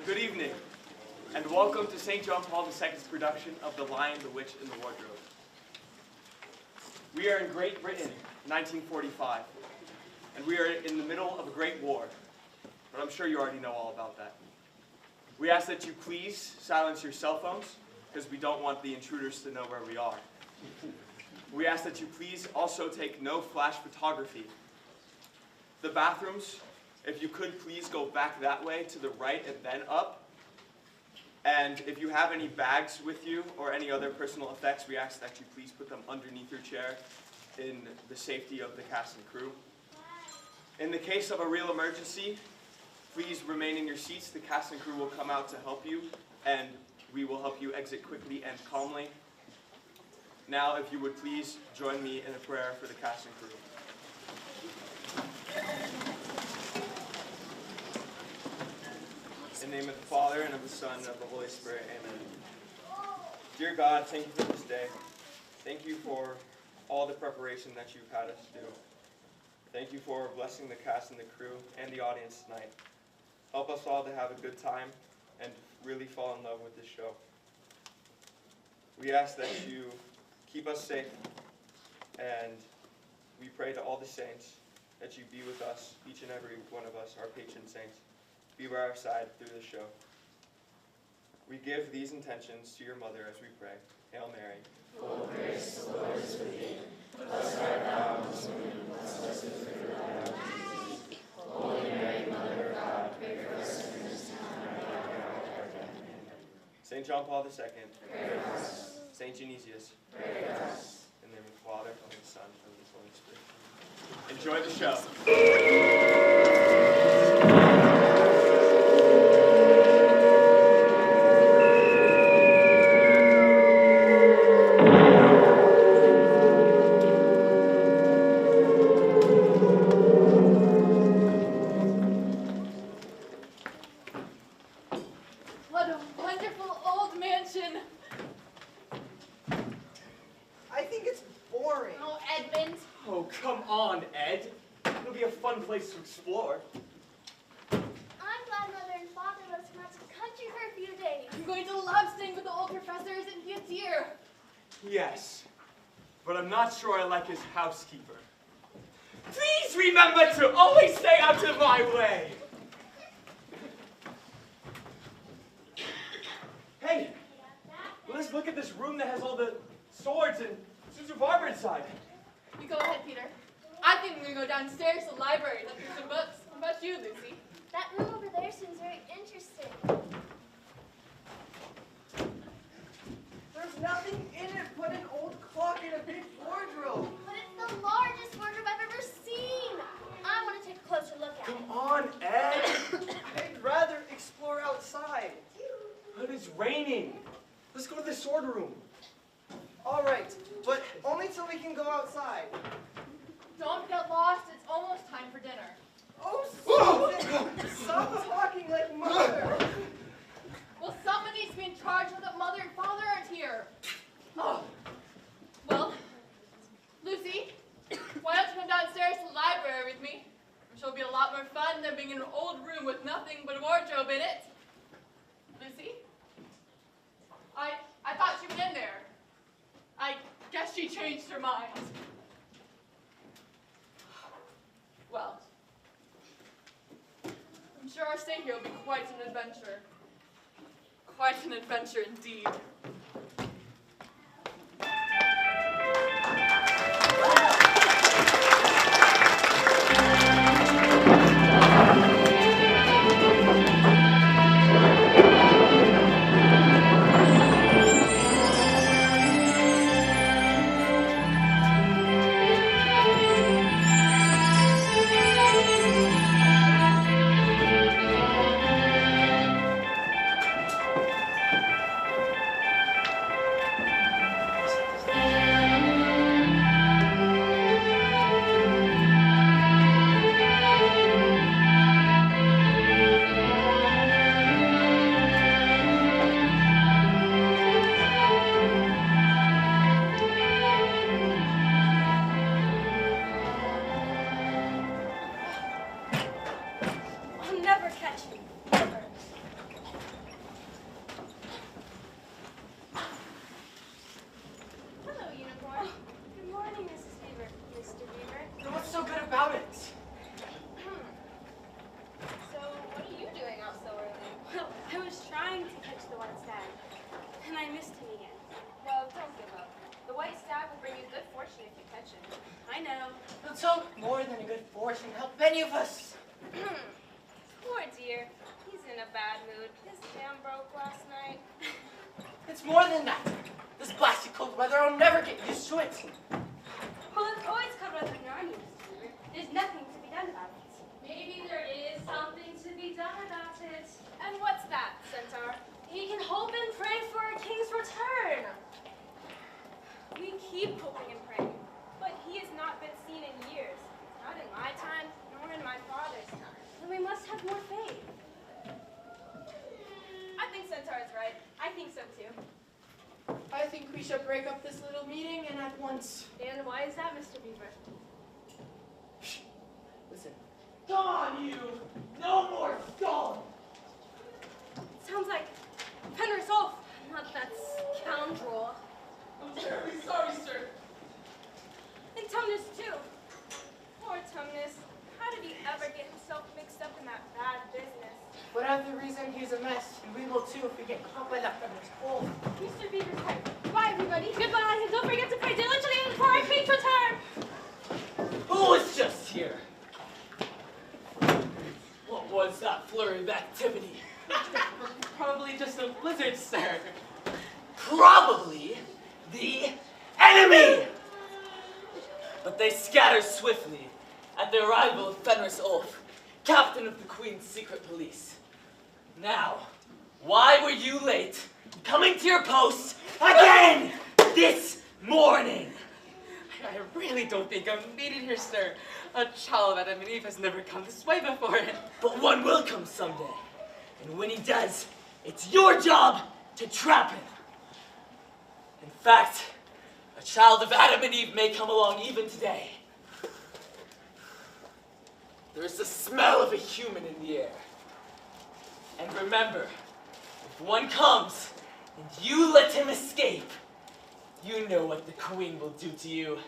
Good evening, and welcome to St. John Paul II's production of The Lion, the Witch, and the Wardrobe. We are in Great Britain, 1945, and we are in the middle of a great war, but I'm sure you already know all about that. We ask that you please silence your cell phones, because we don't want the intruders to know where we are. We ask that you please also take no flash photography. The bathrooms, if you could please go back that way to the right and then up. And if you have any bags with you or any other personal effects, we ask that you please put them underneath your chair in the safety of the cast and crew. In the case of a real emergency, please remain in your seats. The cast and crew will come out to help you, and we will help you exit quickly and calmly. Now, if you would please join me in a prayer for the cast and crew. In the name of the Father, and of the Son, and of the Holy Spirit, amen. Dear God, thank you for this day. Thank you for all the preparation that you've had us do. Thank you for blessing the cast and the crew and the audience tonight. Help us all to have a good time and really fall in love with this show. We ask that you keep us safe, and we pray to all the saints that you be with us, each and every one of us, our patron saints. Be by our side through this show. We give these intentions to your mother as we pray. Hail Mary. Full of grace, the Lord is with thee. Blessed art thou amongst women, blessed is the fruit of thy womb, Jesus. Holy Mary, Mother of God, pray for us sinners, now and at the hour of our death. Amen. St. John Paul II. Pray for us. St. Genesius. Pray for us. In the name of the Father, and of the Son, and of the Holy Spirit. Enjoy the show. What a wonderful old mansion. I think it's boring. Oh, Edmund. Oh, come on, Ed. It'll be a fun place to explore. I'm glad Mother and Father let us come out to the country for a few days. I'm going to love staying with the old professors and be a dear. Yes, but I'm not sure I like his housekeeper. Please remember to always stay out of my way. Hey, let's look at this room that has all the swords and suits of armor inside. You go ahead, Peter. I think we're going to go downstairs to the library and look through some books. How about you, Lucy? That room over there seems very interesting. There's nothing in it but an old clock and a big wardrobe. But it's the largest wardrobe I've ever seen. I want to take a closer look at it. Come on, Ed. I'd rather explore outside. But it's raining. Let's go to the sword room. All right, but only till we can go outside. Don't get lost. It's almost time for dinner. Oh, Susan, stop talking like Mother. Well, someone needs to be in charge now that Mother and Father aren't here. Oh. Well, Lucy, why don't you come downstairs to the library with me? I'm sure it'll be a lot more fun than being in an old room with nothing but a wardrobe in it. Lucy? I thought she went in there. I guess she changed her mind. Well, I'm sure our stay here will be quite an adventure. Quite an adventure indeed. any of us. Poor dear. He's in a bad mood. His jam broke last night. It's more than that. This blasted cold weather, I'll never get used to it. Well, it's always covered up in Narnia, Mr. Beaver. There's nothing to be done about it. Maybe there is something to be done about it. And what's that, Centaur? He can hope and pray for a king's return. We keep hoping and praying, but he has not been seen in years. Not in my time, nor in my father's time. Then we must have more faith. I think Centaur is right. I think so too. I think we should break up this little meeting and at once. And why is that, Mr. Beaver? Listen. Gone, you! No more gone! Sounds like Fenris Ulf, not that scoundrel. I'm terribly sorry, sir. And Tumnus, too. Poor Tumnus. How did he ever get himself mixed up in that bad business? Whatever reason, he's a mess, and we will too if we get caught by that Fenris Ulf. Mr. Beaver's right. Goodbye, everybody. Goodbye, and don't forget to pray diligently for our king's return. Who was just here? What was that flurry of activity? Probably just a blizzard, sir. Probably the enemy! But they scattered swiftly at the arrival of Fenris Ulf, captain of the Queen's secret police. Now, why were you late coming to your post again this morning? I really don't think I'm needed here, sir. A child of Adam and Eve has never come this way before. But one will come someday. And when he does, it's your job to trap him. In fact, a child of Adam and Eve may come along even today. There's the smell of a human in the air. And remember, if one comes and you let him escape, you know what the Queen will do to you.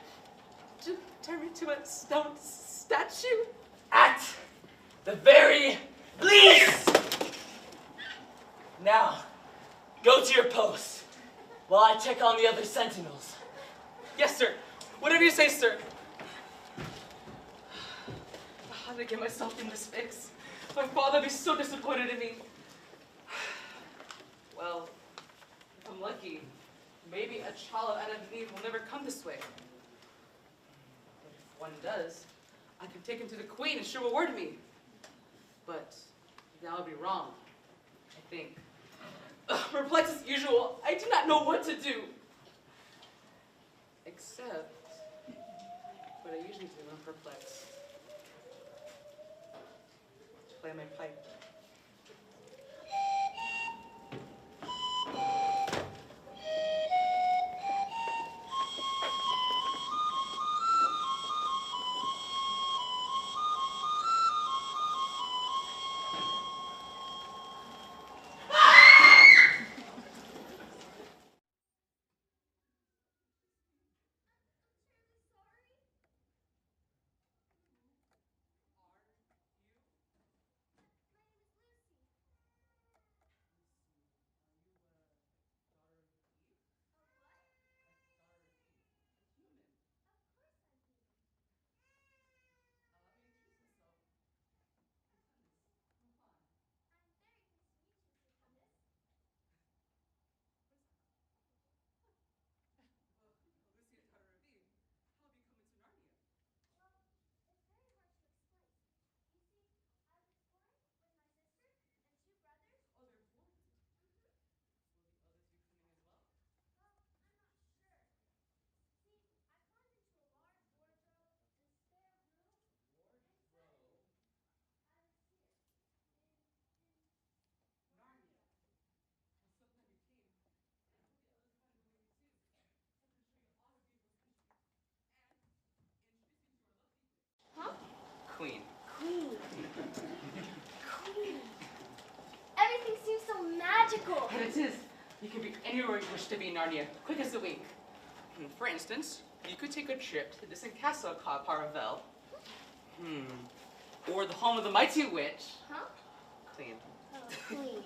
Turn me to a stone statue? At the very least! Now, go to your post while I check on the other sentinels. Yes, sir. Whatever you say, sir. How did I get myself in this fix? My father would be so disappointed in me. Well, if I'm lucky, maybe a child of Adam and Eve will never come this way. But if one does, I can take him to the Queen and she'll reward me. But that would be wrong, I think. Perplexed as usual, I do not know what to do. Except what I usually do when I'm perplexed. Play my pipe. Queen. Queen. Queen. Everything seems so magical. And it is. You can be anywhere you wish to be in Narnia, quick as a wink. For instance, you could take a trip to the distant castle called Paravel. Or the home of the mighty witch. Huh? Queen. Oh, Queen.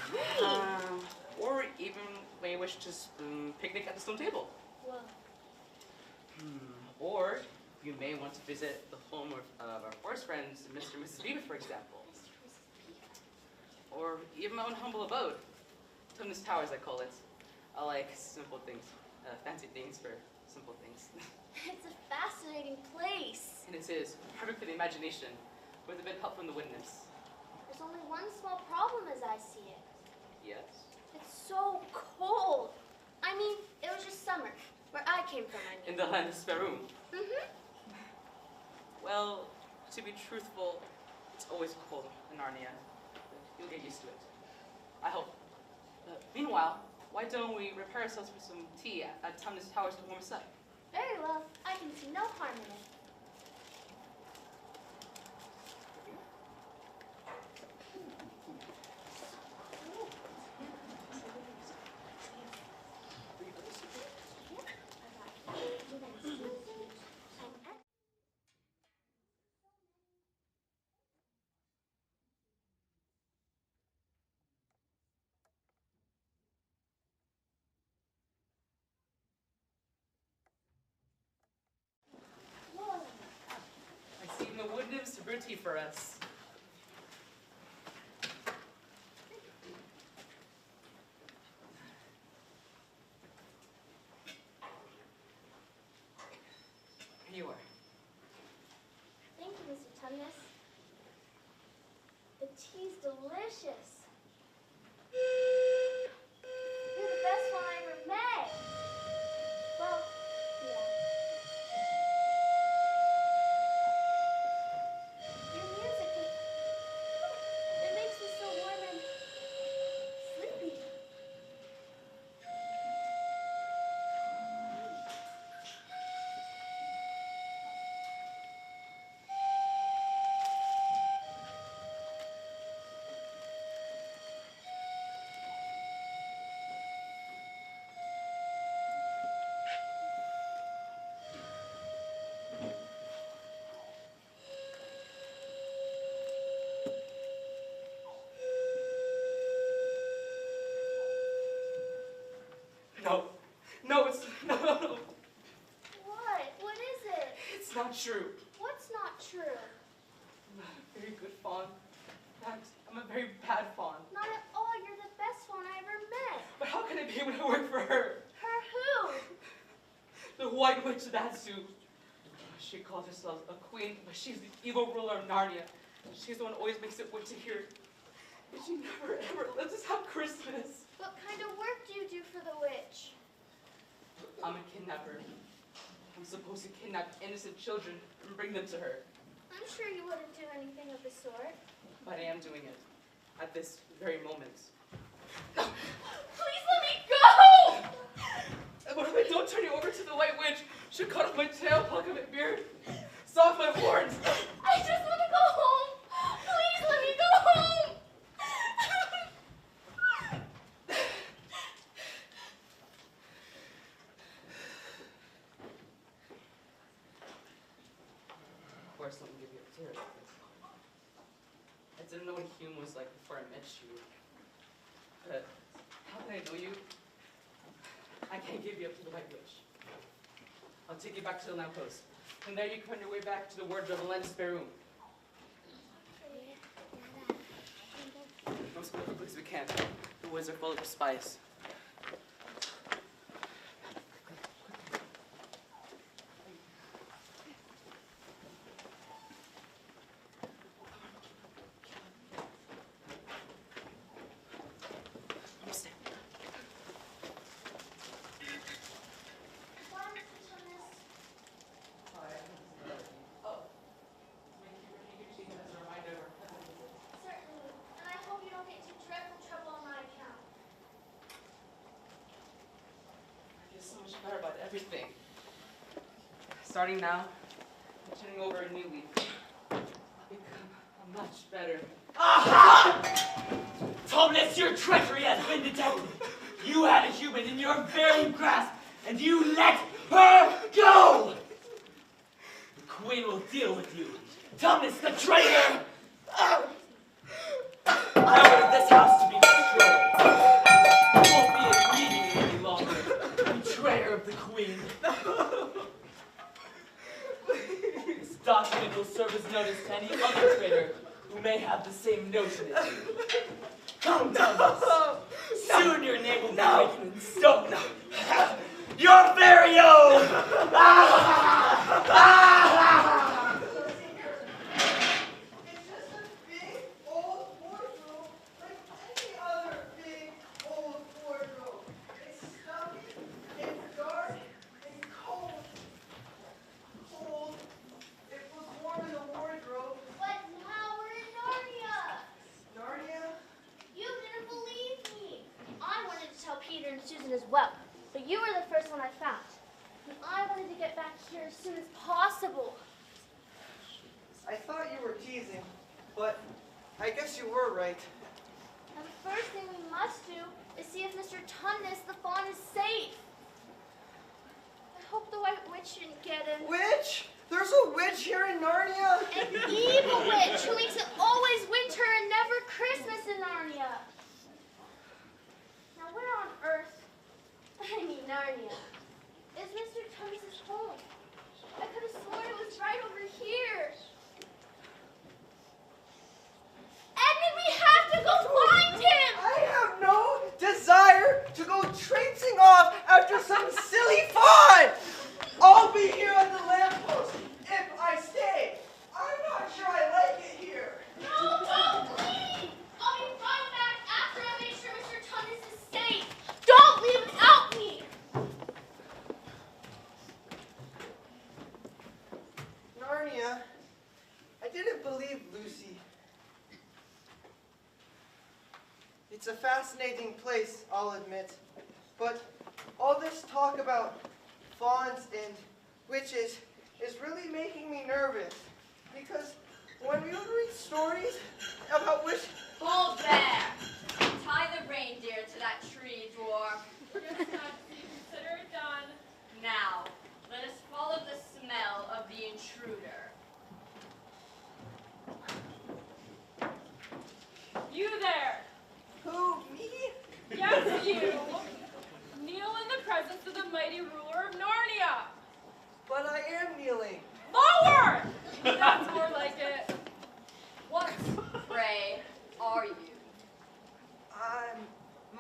Queen. Or even when you wish to picnic at the stone table. Whoa. Or You may want to visit the home of our forest friends, Mr. and Mrs. Beaver, for example. Or even my own humble abode. Tumnus Towers, I call it. I like simple things, fancy things for simple things. It's a fascinating place. And it is perfect for the imagination, with a bit of help from the wind nymphs. There's only one small problem as I see it. Yes? It's so cold. I mean, it was just summer, where I came from, I In mean. the land of Sperum. Mm-hmm. Well, to be truthful, it's always cold in Narnia. You'll get used to it. I hope. Meanwhile, why don't we prepare ourselves for some tea at Tumnus Towers to warm us up? Very well. I can see no harm in it. Whoa. I see the wood nymphs to brew tea for us. Here you are. Thank you, Mr. Tumnus. The tea's delicious. You're the best one I ever met. Well, yeah. Your music, it makes me so warm and sleepy. No. No, it's no. What? What is it? It's not true. What's not true? I'm not a very good fawn. In fact, I'm a very bad fawn. Not at all. You're the best one I ever met. But how can it be when I work for her? Her who? The White Witch Datsu. She calls herself a queen, but she's the evil ruler of Narnia. She's the one who always makes it winter here. And she never ever lets us have Christmas. What kind of work do you do for the witch? I'm a kidnapper. I'm supposed to kidnap innocent children and bring them to her. I'm sure you wouldn't do anything of the sort. But I am doing it. At this very moment. Please let me go! And what if I don't turn you over to the White Witch? She'll cut off my tail, pluck off my beard, saw off my horns. I just want to go home. Please let me go home. Of course, let me give you a tear. I didn't know what Hume was like before I met you. But how can I know you? I can't give you up to the White Witch. I'll take you back to the lamppost. From there, you can find your way back to the wardrobe and land Sperum. Let's go as quickly as we can. The woods are full of spies. Why, Mr. Tumnus? Certainly. And I hope you don't get into dreadful trouble on my account. I feel so much better about everything. Starting now, I'm turning over a new leaf. I'll become a much better. Tumnus, your treachery has been detected. You had a human in your very grasp, and you let her go! The Queen will deal with you. Tumnus, the traitor! I ordered this house to be destroyed. You won't be a greeting any longer. Betrayer of the Queen. document will serve as notice to any other traitor who may have the same notion as you. Come, Thomas. Soon your name will be written in stone. Your very own! It's just a big old wardrobe like any other big old wardrobe. It's stuffy, it's dark, and cold. Cold. It was warm in the wardrobe. But now we're in Narnia. Narnia? You didn't believe me. I wanted to tell Peter and Susan as well, but you were the first one I found. And I wanted to get back here as soon as possible. I thought you were teasing, but I guess you were right. And the first thing we must do is see if Mr. Tumnus the fawn is safe. I hope the White Witch didn't get him. Witch? There's a witch here in Narnia? An evil witch who makes it always winter and never Christmas in Narnia. Now where on earth, I mean Narnia, is Mr. Tumnus' home? I could have sworn it was right over here. Edmund, we have to go find him! I have no desire to go traipsing off after some silly fawn. I'll be here at the lamppost if I stay. I'm not sure I like it here. No, don't leave! I'll be right back after I make sure Mr. Tumnus is safe. Don't leave without me! Narnia, I didn't believe Lucy. It's a fascinating place, I'll admit. But all this talk about fawns and witches is really making me nervous. Because when we would read stories about witches... Hold there! Tie the reindeer to that tree, dwarf. Yes, Majesty, consider it done. Now, let us follow the smell of the intruder. You there! Who, me? Yes, you! Kneel in the presence of the mighty ruler of Narnia! But I am kneeling. Lower! That's more like it. What, pray, are you?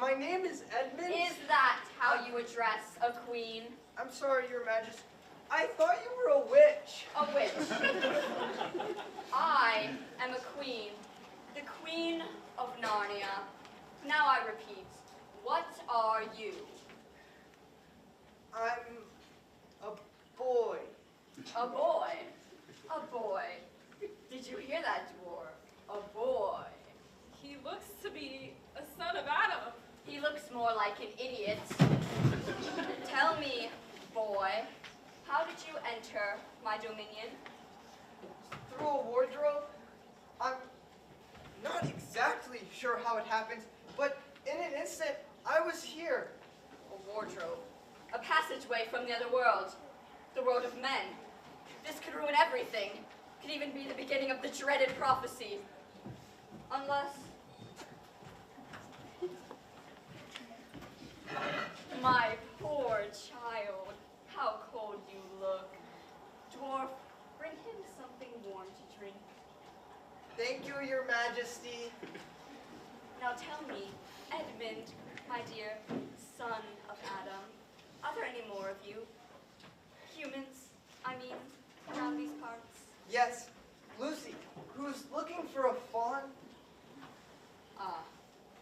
My name is Edmund. Is that how you address a queen? I'm sorry, Your Majesty. I thought you were a witch. A witch. I am a queen, the queen of Narnia. Now I repeat, what are you? I'm a boy. A boy. A boy. Did you hear that, dwarf? A boy. He looks to be a son of Adam. He looks more like an idiot. Tell me, boy, how did you enter my dominion? Through a wardrobe? I'm not exactly sure how it happened, but in an instant, I was here. A wardrobe. A passageway from the other world. The world of men. This could ruin everything. Could even be the beginning of the dreaded prophecy. Unless... My poor child. How cold you look. Dwarf, bring him something warm to drink. Thank you, Your Majesty. Now tell me, Edmund, my dear son of Adam, are there any more of you? Humans, I mean, around these parts? Yes, Lucy, who's looking for a fawn. Ah,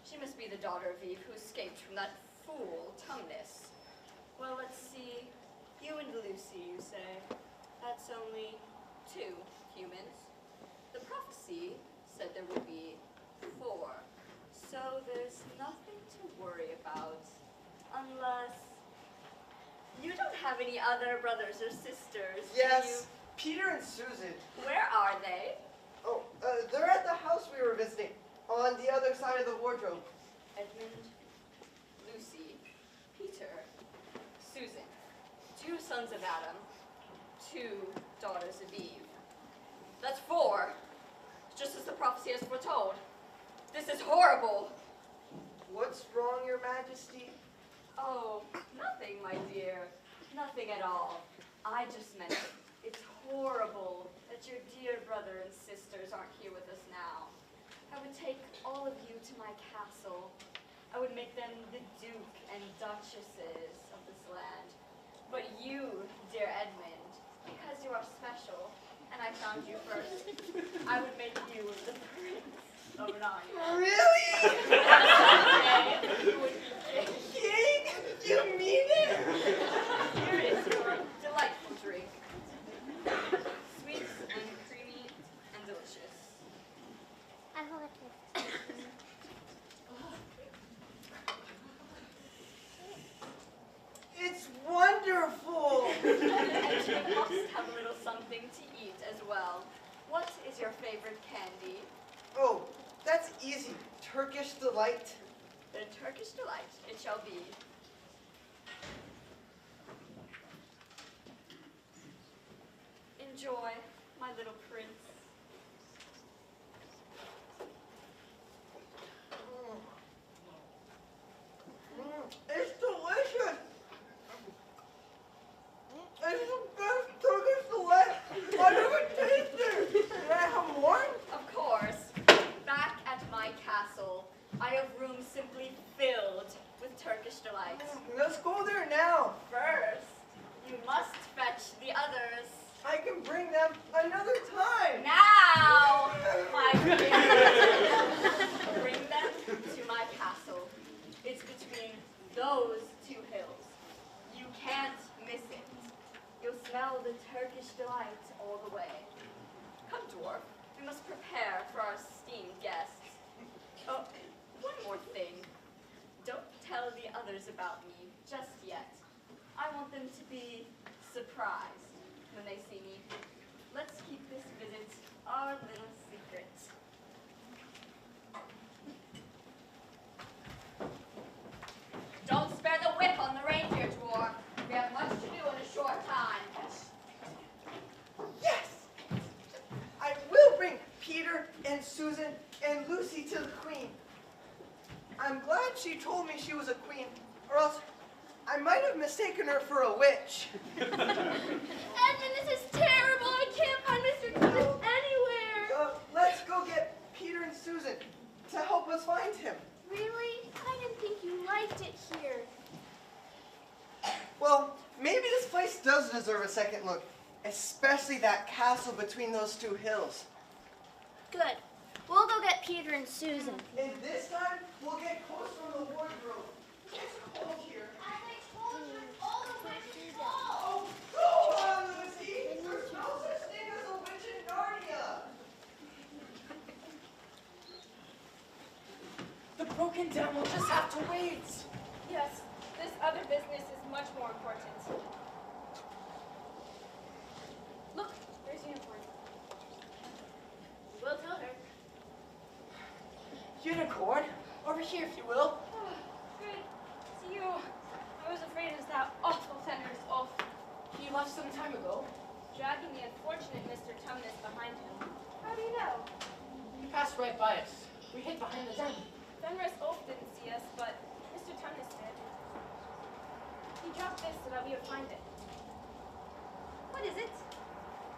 she must be the daughter of Eve who escaped from that fool, Tumnus. Well, let's see. You and Lucy, you say? That's only 2 humans. The prophecy said there would be 4. So there's nothing to worry about. Unless... You don't have any other brothers or sisters, do Yes, Peter and Susan. you? Where are they? Oh, they're at the house we were visiting, on the other side of the wardrobe. Edmund, Lucy, Peter, Susan, 2 sons of Adam, 2 daughters of Eve. That's 4, just as the prophecy has foretold. This is horrible. What's wrong, Your Majesty? Oh, nothing, my dear. Nothing at all. I just meant it's horrible, that your dear brother and sisters aren't here with us now. I would take all of you to my castle. I would make them the Duke and Duchesses of this land. But you, dear Edmund, because you are special, and I found you first, I would make you the Prince of Narnia. Really? Someday you would be king. King? You mean it? Here is your delightful drink. Sweet and creamy and delicious. I like it. It's wonderful. And you must have a little something to eat as well. What is your favorite candy? Oh, that's easy. Turkish delight. The Turkish delight it shall be. Enjoy, my little prince. It's delicious. It's the best Turkish delight I've ever tasted. Can I have more? Of course, back at my castle, I have rooms simply filled with Turkish delight. Let's go there now. First, you must fetch the others. I can bring them another time. Now, my dear, bring them to my castle. It's between those two hills. You can't miss it. You'll smell the Turkish delight all the way. Come, dwarf. We must prepare for our esteemed guests. Oh, one more thing. Don't tell the others about me just yet. I want them to be surprised when they see me. Let's keep this visit our little secret. Don't spare the whip on the reindeer, dwarf. We have much to do in a short time. Yes. I will bring Peter and Susan and Lucy to the queen. I'm glad she told me she was a queen, or else I might have mistaken her for a witch. Edmund, this is terrible. I can't find Mr. Thomas anywhere. Let's go get Peter and Susan to help us find him. Really? I didn't think you liked it here. Well, maybe this place does deserve a second look, especially that castle between those two hills. Good. We'll go get Peter and Susan. And this time, we'll get close from the wardrobe. It's cold here. As I told you, it's all the way to go. Oh, go on, Lucy! There's no such thing as a witch in Narnia! The broken down will just have to wait. Yes, this other business is much more important. Look, there's Unicorn. We'll tell her. Unicorn, over here if you will. Good. It's you. I was afraid it was that awful Fenris Ulf. He left some time ago. Dragging the unfortunate Mr. Tumnus behind him. How do you know? He passed right by us. We hid behind the den. Fenris Ulf didn't see us, but Mr. Tumnus did. He dropped this so that we would find it. What is it?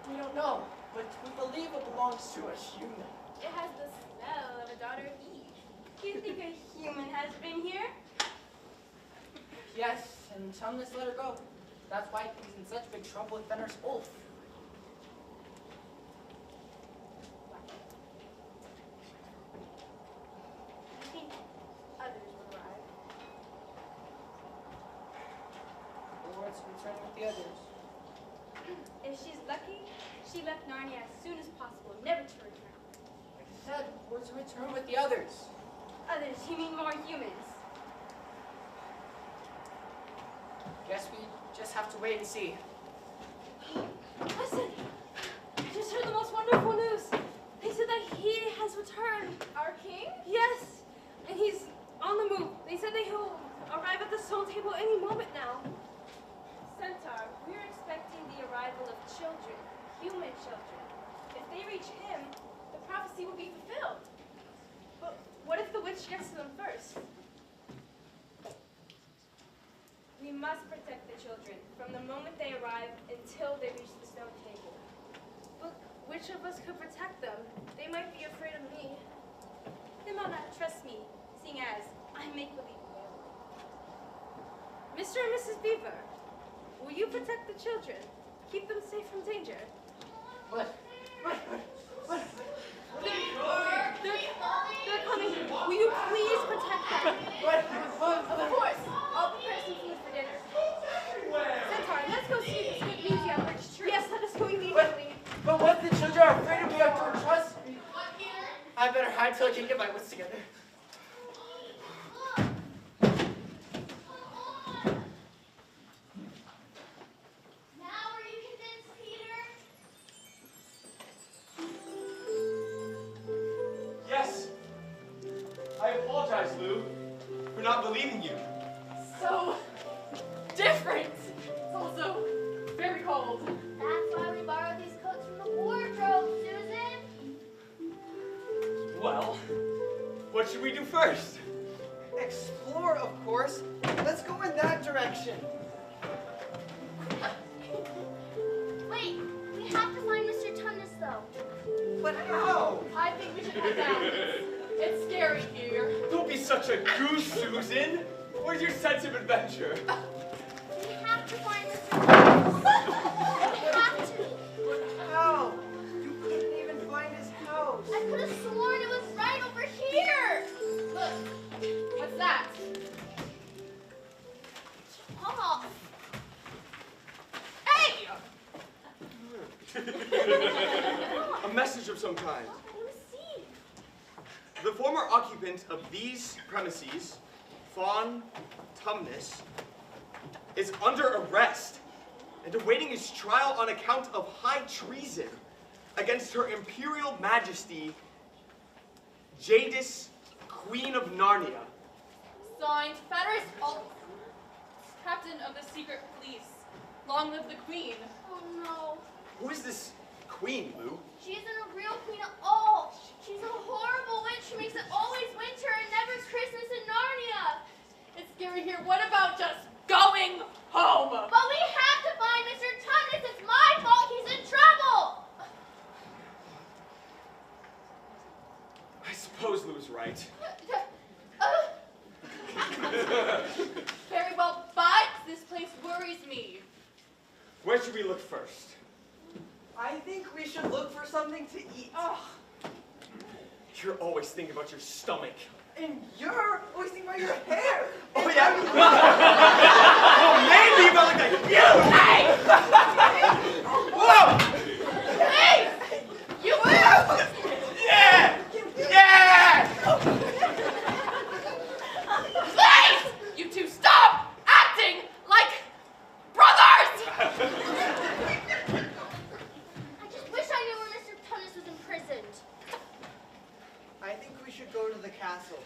We don't know, but we believe it belongs to a human. It has the smell of a daughter of Eve. Do you think a human has been here? Yes, and Tumnus let her go. That's why he's in such big trouble with Fenris Ulf. I think others will arrive. Or it's returning with the others. If she's lucky, she left Narnia as soon as possible, never to return. Like I said, we're to return with the others. Others, you mean more humans? Guess we just have to wait and see. Listen! I just heard the most wonderful news. They said that he has returned. Our king? Yes, and he's on the move. They said that he'll arrive at the stone table any moment now. Centaur, we're expecting the arrival of children, human children. If they reach him, the prophecy will be fulfilled. But what if the witch gets to them first? We must protect the children from the moment they arrive until they reach the stone table. But which of us could protect them. They might be afraid of me. They might not trust me, seeing as I make believe man. Mr. and Mrs. Beaver, will you protect the children? Keep them safe from danger. What? They're coming. Will you please protect them? Of course. I'll prepare some food for dinner. Centaur, let's go see this good news on Birch Tree. Yes, let us go immediately. But what if the children are afraid of me or don't trust me? What, Peter? I better hide till I can get my wits together. Now are you convinced, Peter? Yes. I apologize, Lou, for not believing you. So different. It's also very cold. That's why we borrowed these coats from the wardrobe, Susan. Well, what should we do first? Explore, of course. Let's go in that direction. Wait, we have to find Mr. Tumnus, though. But how? I think we should head down. It's scary here. Don't be such a goose, Susan. Where's your sense of adventure? We have to find Mr. Tumnus. We have to. But how? You couldn't even find his house. I could have sworn it was right over here. Look, what's that? Oh, Hey! A message of some kind. let me see. The former occupant of these premises, Fawn Tumnus, is under arrest and awaiting his trial on account of high treason against Her Imperial Majesty, Jadis, Queen of Narnia. Signed, Fenris Alt, Captain of the Secret Police. Long live the Queen. Oh no, Who is this queen, Lou? she isn't a real queen at all. She's a horrible witch who makes it always winter and never Christmas in Narnia. It's scary here. What about just going home? But we have to find Mr. Tumnus. It's my fault he's in trouble. I suppose Lou's right. Very well, but this place worries me. Where should we look first? I think we should look for something to eat. You're always thinking about your stomach. And you're always thinking about your hair. Oh, yeah? Oh, maybe, but like you! Hey! Whoa! Hey! You Yeah! Yeah! Please! You two stop acting like brothers! I just wish I knew where Mr. Tumnus was imprisoned. I think we should go to the castle.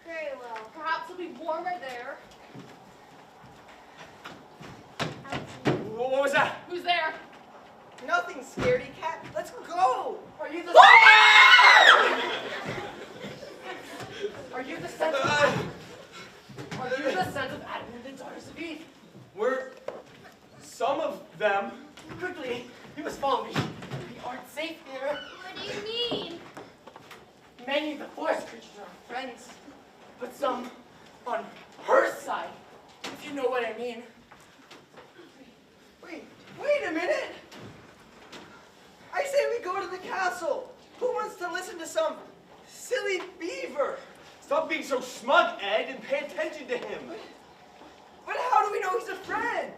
Very well. Perhaps it'll be warmer there. What was that? Who's there? Nothing, scaredy cat. Let's go. Are you the? Are you the sons of? Are you the sons of Adam and the daughters of Eve? We're some of them. Quickly, you must follow me. We aren't safe here. What do you mean? Many of the forest creatures are our friends, but some on her side, if you know what I mean. Wait a minute! I say we go to the castle. Who wants to listen to some silly beaver? Stop being so smug, Ed, and pay attention to him. But how do we know he's a friend?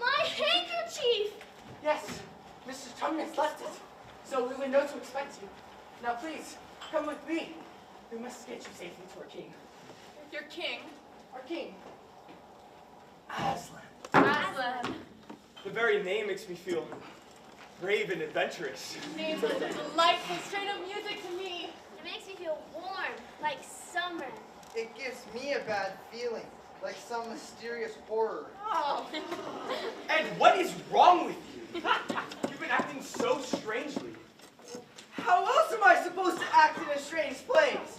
My handkerchief! Yes, Mr. Tumnus left it, so we would know to expect you. Now please, come with me. We must get you safely to our king. Your king. Our king. Aslan. Aslan. The very name makes me feel brave and adventurous. Name's a delightful strain of music to me. It makes me feel warm, like summer. It gives me a bad feeling, like some mysterious horror. Oh. Ed, what is wrong with you? You've been acting so strangely. How else am I supposed to act in a strange place?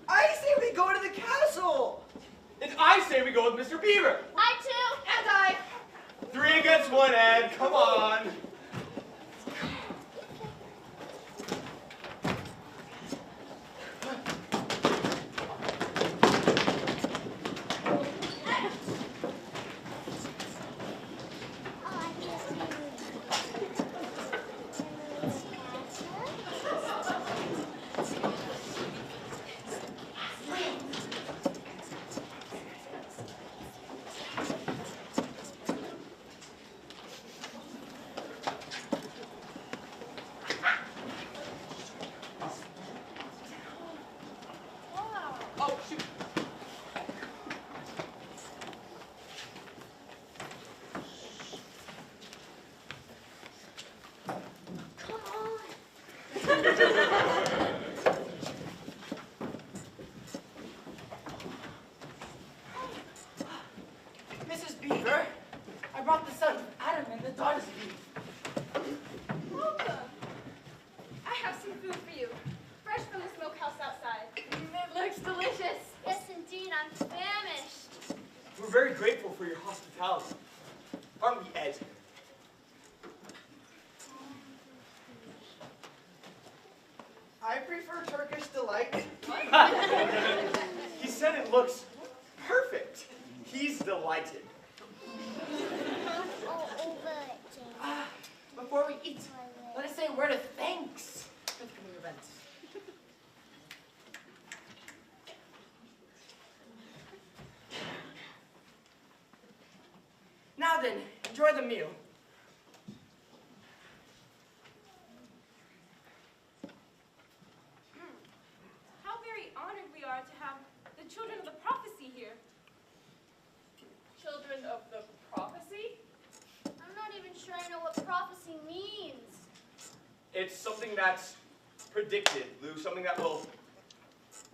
I say we go to the castle. And I say we go with Mr. Last one, Ed. Come on. Oh, shoot. Come on. Mrs. Beaver, I brought the sons of Adam and the daughters of Eve. Welcome. I have some food for you, fresh from the smokehouse outside. It looks delicious. Yes, indeed, I'm famished. We're very grateful for your hospitality. Aren't we, Ed? I prefer Turkish delight. He said it looks perfect. He's delighted. Before we eat, let us say a word of thanks for the coming event. Now then, enjoy the meal. How very honored we are to have the children of the prophecy here. Children of the prophecy? I'm not even sure I know what prophecy means. It's something that's predicted, Lou. Something that will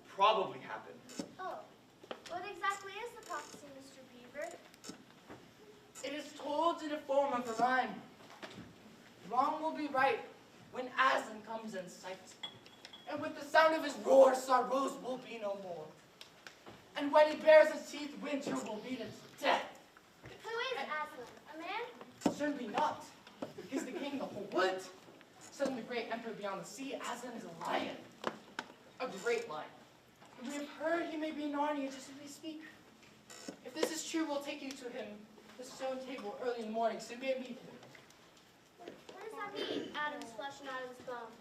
probably happen. Oh, what exactly is the prophecy, Mr. Beaver? It is told in the form of a rhyme. Wrong will be right when Aslan comes in sight. And with the sound of his roar, sorrows will be no more. And when he bares his teeth, winter will beat him to death. Who is Aslan? A man? Certainly not. He's the king of the whole wood. Son of the great emperor beyond the sea, Aslan is a lion. A great lion. And we have heard he may be in Narnia just as we speak. If this is true, we'll take you to him, the stone table, early in the morning, so you may meet him. What does that mean? Adam's flesh and Adam's bone.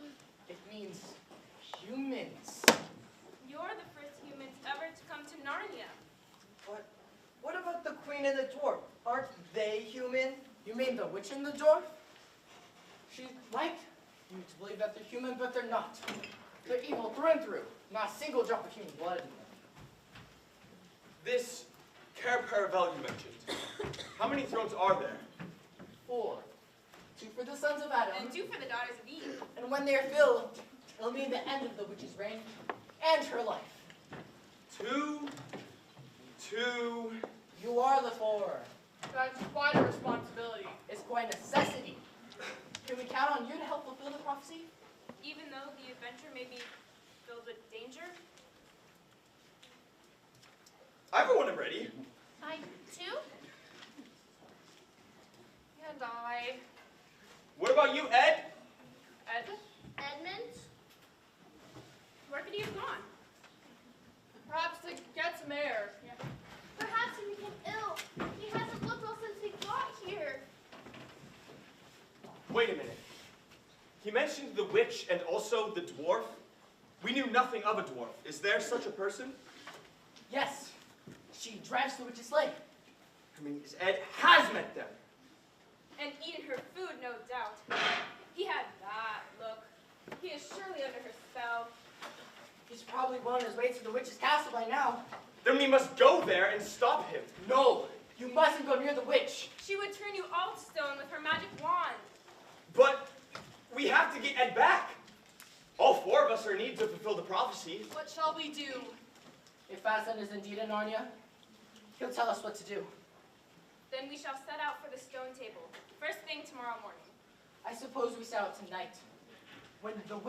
It means humans. You're the first humans ever to come to Narnia. What about the queen and the dwarf? Aren't they human? You mean the witch and the dwarf? She'd like you to believe that they're human, but they're not. They're evil through and through. Not a single drop of human blood in them. This Cair Paravel you mentioned, how many thrones are there? 4. 2 for the sons of Adam. And 2 for the daughters of Eve. And when they're filled, it'll mean the end of the witch's reign and her life. 2. You are the 4. That's quite a responsibility. It's quite a necessity. Can we count on you to help fulfill the prophecy? Even though the adventure may be filled with danger. Everyone am ready. I too? And I. What about you, Ed? Ed? Edmund? Where could he have gone? Perhaps to get some air. Perhaps he became ill. He hasn't looked well since we got here. Wait a minute. He mentioned the witch and also the dwarf. We knew nothing of a dwarf. Is there such a person? Yes. She drives the witch's sleigh. I mean, Ed has met them. And eaten her food, no doubt. He had that look. He is surely under her spell. He's probably well on his way to the witch's castle by now. Then we must go there and stop him. No, you mustn't go near the witch. She would turn you all to stone with her magic wand. But we have to get Ed back. All 4 of us are needed to fulfill the prophecy. What shall we do? If Aslan is indeed in Narnia, he'll tell us what to do. Then we shall set out for the stone table. First thing tomorrow morning. I suppose we set out tonight. When Edmund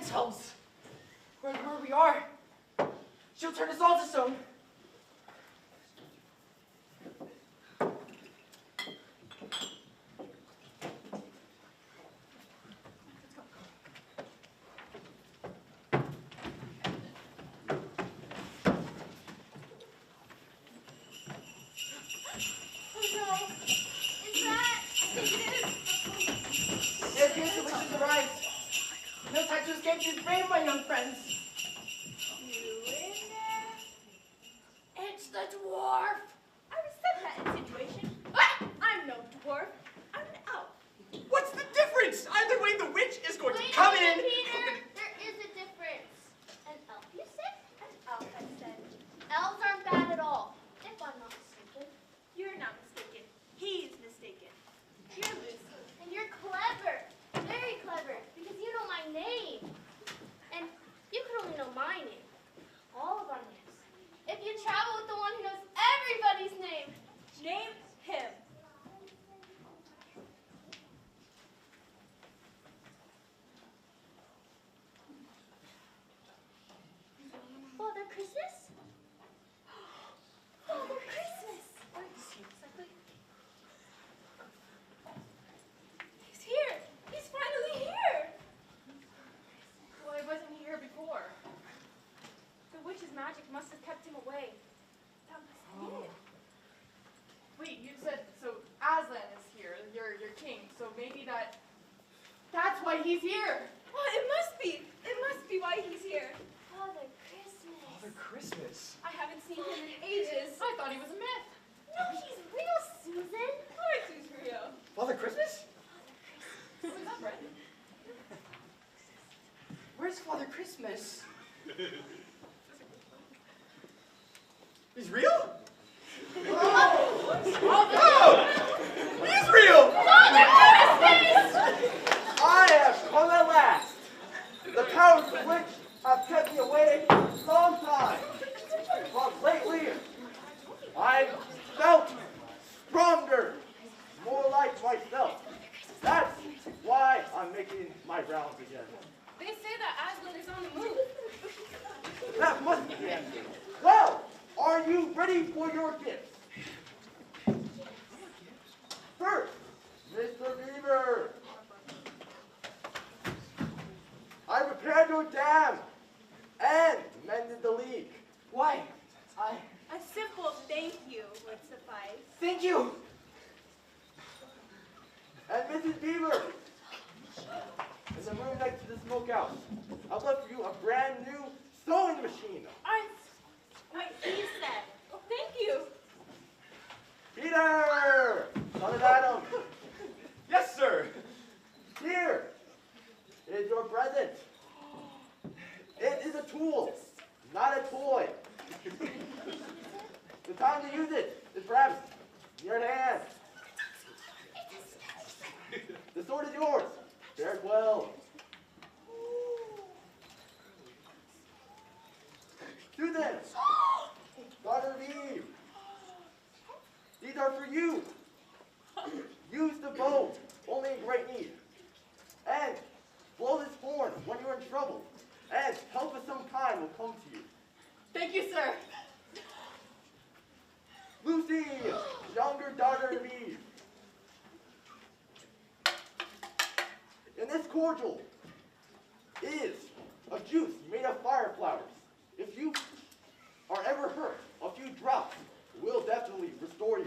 tells where we are, she'll turn us all to stone. he's here. Well, it must be. It must be why he's here. Father Christmas. Father Christmas. I haven't seen him in ages. I thought he was a myth. No, he's real, Susan. Of course he's real. Father Christmas? Who's that, Brandon? Where's Father Christmas? He's real? Oh, He's real! I have come at last. The powers of which have kept me away for some time. But lately, I felt stronger, more like myself. That's why I'm making my rounds again. They say that Aslan is on the move. That must be the answer. Well, are you ready for your gifts? First, Mr. Beaver. I repaired your dam and mended the leak. Why? A simple thank you would suffice. Thank you. And Mrs. Beaver, in the room next to the smokehouse, I left you a brand new sewing machine. Aren't what he said. Oh, thank you. Peter, son of Adam, Yes, sir. here is your present. It is a tool, not a toy. The time to use it is perhaps near at hand. The sword is yours. Bear it well. Susan, daughter of Eve, these are for you. Use the bow only in great need. And blow this horn when you're in trouble. And help of some kind will come to you. thank you, sir. Lucy, younger daughter of Eve. In this cordial is a juice made of fire flowers. If you are ever hurt, a few drops will definitely restore you.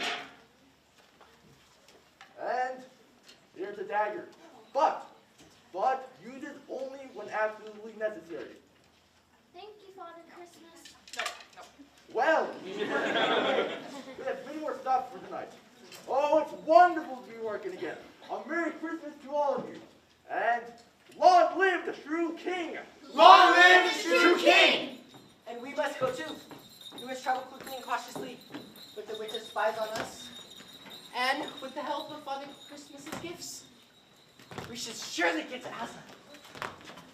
And here's a dagger. But use it only when absolutely necessary. Thank you, Father Christmas. Well, we have many more stops for tonight. Oh, it's wonderful to be working again. A Merry Christmas to all of you. And long live the true king! Long live the true king! And we must go too. We must travel quickly and cautiously, with the witches' spies on us, and with the help of Father Christmas's gifts. We should surely get to Aslan.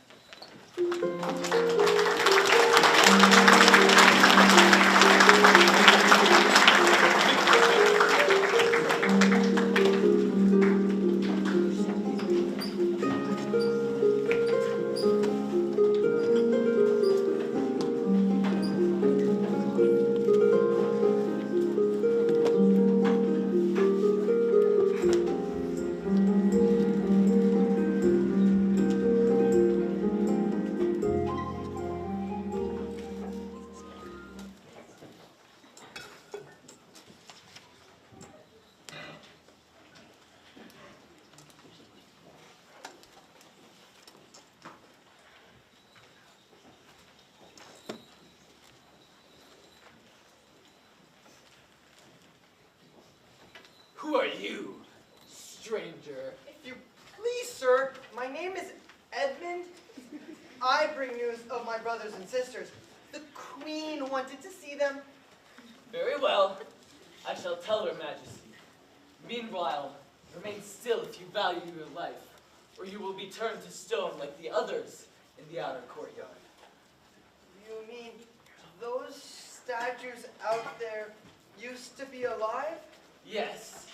Who are you, stranger? If you please, sir, my name is Edmund. I bring news of my brothers and sisters. The Queen wanted to see them. Very well. I shall tell her majesty. Meanwhile, remain still if you value your life, or you will be turned to stone like the others in the outer courtyard. You mean those statues out there used to be alive? Yes,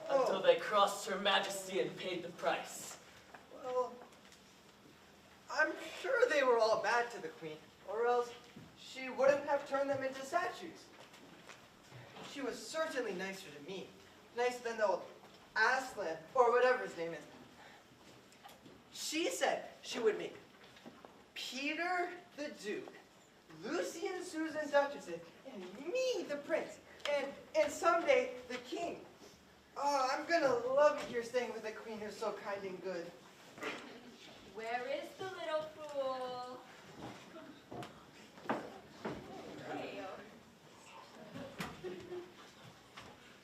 Oh. until they crossed her majesty and paid the price. Well, I'm sure they were all bad to the Queen, or else she wouldn't have turned them into statues. She was certainly nicer to me. Nicer than the old Aslan, or whatever his name is. She said she would make Peter the Duke, Lucy and Susan Duchesses, and me the Prince, and someday the King. Oh, I'm gonna love it here staying with a queen who's so kind and good. Where is the little fool?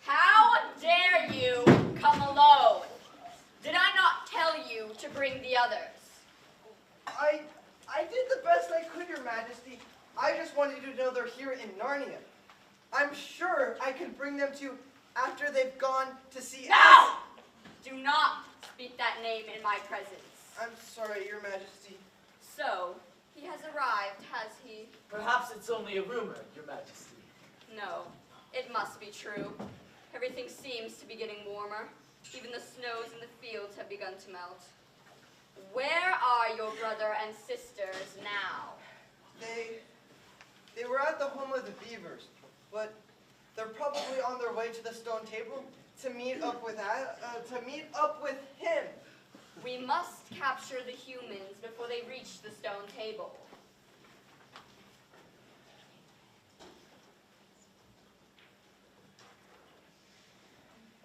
How dare you come alone? Did I not tell you to bring the others? I did the best I could, Your Majesty. I just wanted you to know they're here in Narnia. I'm sure I can bring them to you after they've gone to see... No! Do not speak that name in my presence. I'm sorry, Your Majesty. So, he has arrived, has he? Perhaps it's only a rumor, Your Majesty. No, it must be true. Everything seems to be getting warmer. Even the snows in the fields have begun to melt. Where are your brother and sisters now? They were at the home of the Beavers, but they're probably on their way to the stone table to meet up with him. We must capture the humans before they reach the stone table.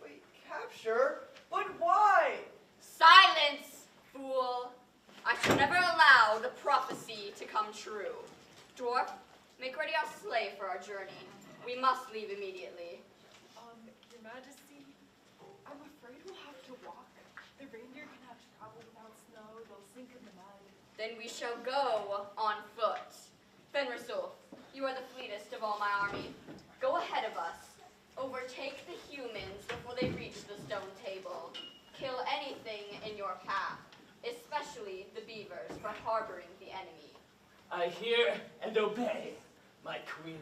Wait, capture? But why? Silence, fool! I shall never allow the prophecy to come true. Dwarf, make ready our sleigh for our journey. We must leave immediately. Your Majesty, I'm afraid we'll have to walk. The reindeer cannot travel without snow. They'll sink in the mud. Then we shall go on foot. Fenrisul, you are the fleetest of all my army. Go ahead of us. Overtake the humans before they reach the stone table. Kill anything in your path, especially the beavers for harboring the enemy. I hear and obey, my queen.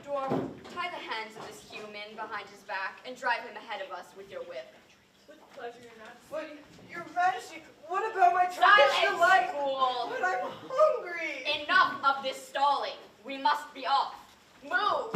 Dwarf, tie the hands of this human behind his back and drive him ahead of us with your whip. With pleasure, Your Majesty. But, Your Majesty, what about my traditional Silence, life? fool! But I'm hungry! Enough of this stalling. We must be off. Move!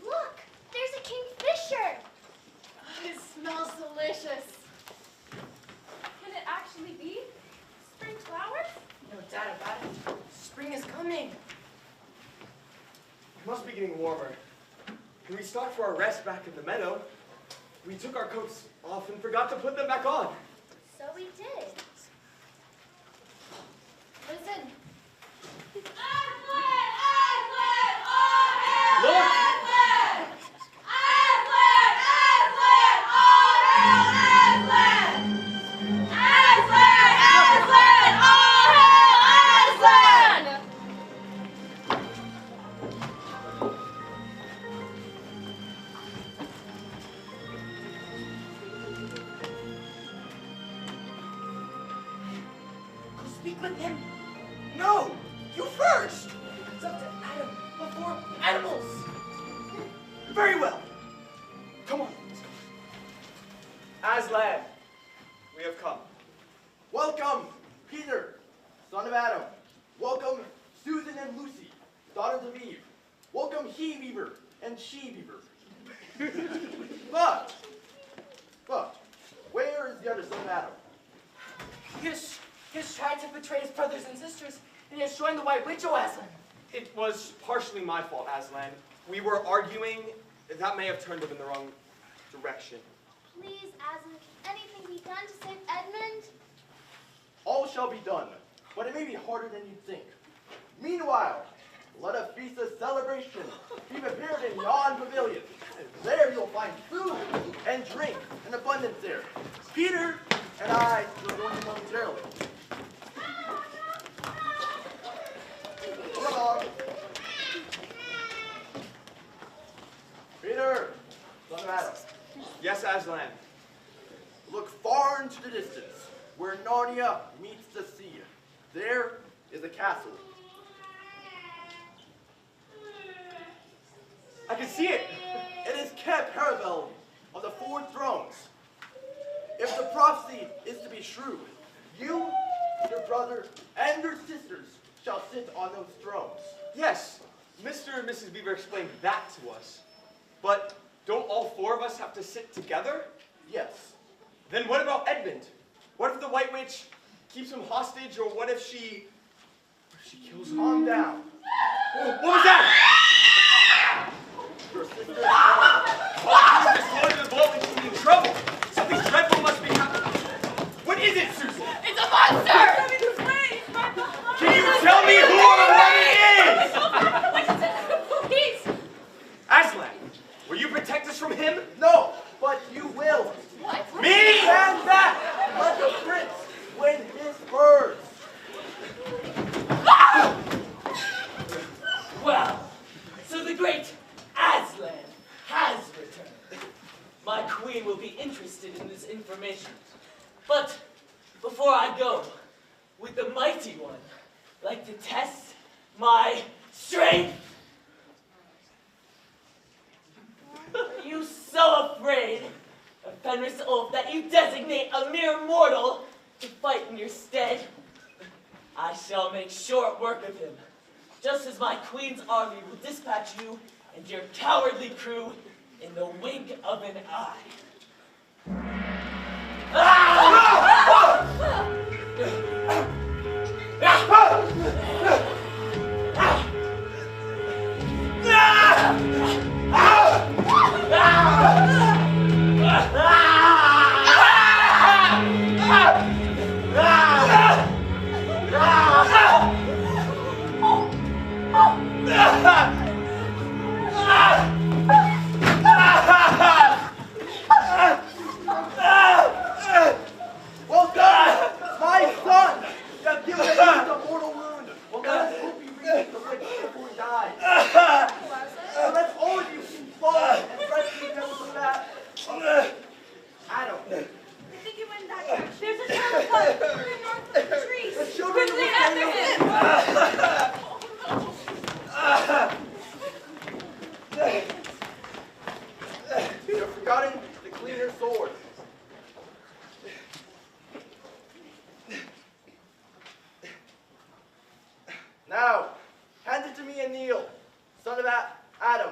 Look, there's a kingfisher. It smells delicious. Can it actually be spring flowers? No doubt about it. Spring is coming. It must be getting warmer. When we stopped for our rest back at the meadow, we took our coats off and forgot to put them back on. So we did. Listen. Look! Go speak with him. No! You first! It's up to Adam before animals. Very well. Come on, let's go. Aslan, we have come. Welcome, Peter, son of Adam. Welcome, Susan and Lucy, daughters of Eve. Welcome, he-beaver and she-beaver. but, where is the other son of Adam? He has tried to betray his brothers and sisters, and he has joined the White Witch, O Aslan. It was partially my fault, Aslan. We were arguing. That may have turned him in the wrong direction. Please, Aslan, can anything be done to save Edmund? All shall be done, but it may be harder than you think. Meanwhile, let a feast of celebration be prepared in yon pavilion. There you'll find food and drink in abundance there. Peter and I will join you momentarily. Come along. Peter, son of Adam, Yes, Aslan. look far into the distance, where Narnia meets the sea. There is a castle. I can see it. It is Cape Paravel of the Four Thrones. If the prophecy is to be true, you, your brother, and your sisters shall sit on those thrones. Yes, Mr. and Mrs. Beaver explained that to us. But don't all four of us have to sit together? Yes. Then what about Edmund? What if the White Witch keeps him hostage, or what if she kills him? Calm down. What was that? Your sisters Oh, this Lord of the Vault is in trouble. Something dreadful must be happening. What is it, Susan? It's a monster! Can you tell me who or what it is? Please! Aslan, will you protect us from him? No, but you will. What? Me? Stand back. Let the prince win his birds. Well, so the great Aslan has returned. My queen will be interested in this information. But before I go, would the mighty one like to test my strength? Are you so afraid of Fenris Ulf that you designate a mere mortal to fight in your stead? I shall make short work of him, just as my queen's army will dispatch you and your cowardly crew in the wink of an eye. Well done, my son. You have given us a mortal wound. Well, let us hope you reach the witch before he dies. So let's all of you fall and rescue him from that. Adam. I think it went that direction. There's a child club north of the trees. The children Quickly will after save you. You have forgotten to clean your sword. Now, hand it to me and kneel, son of Adam.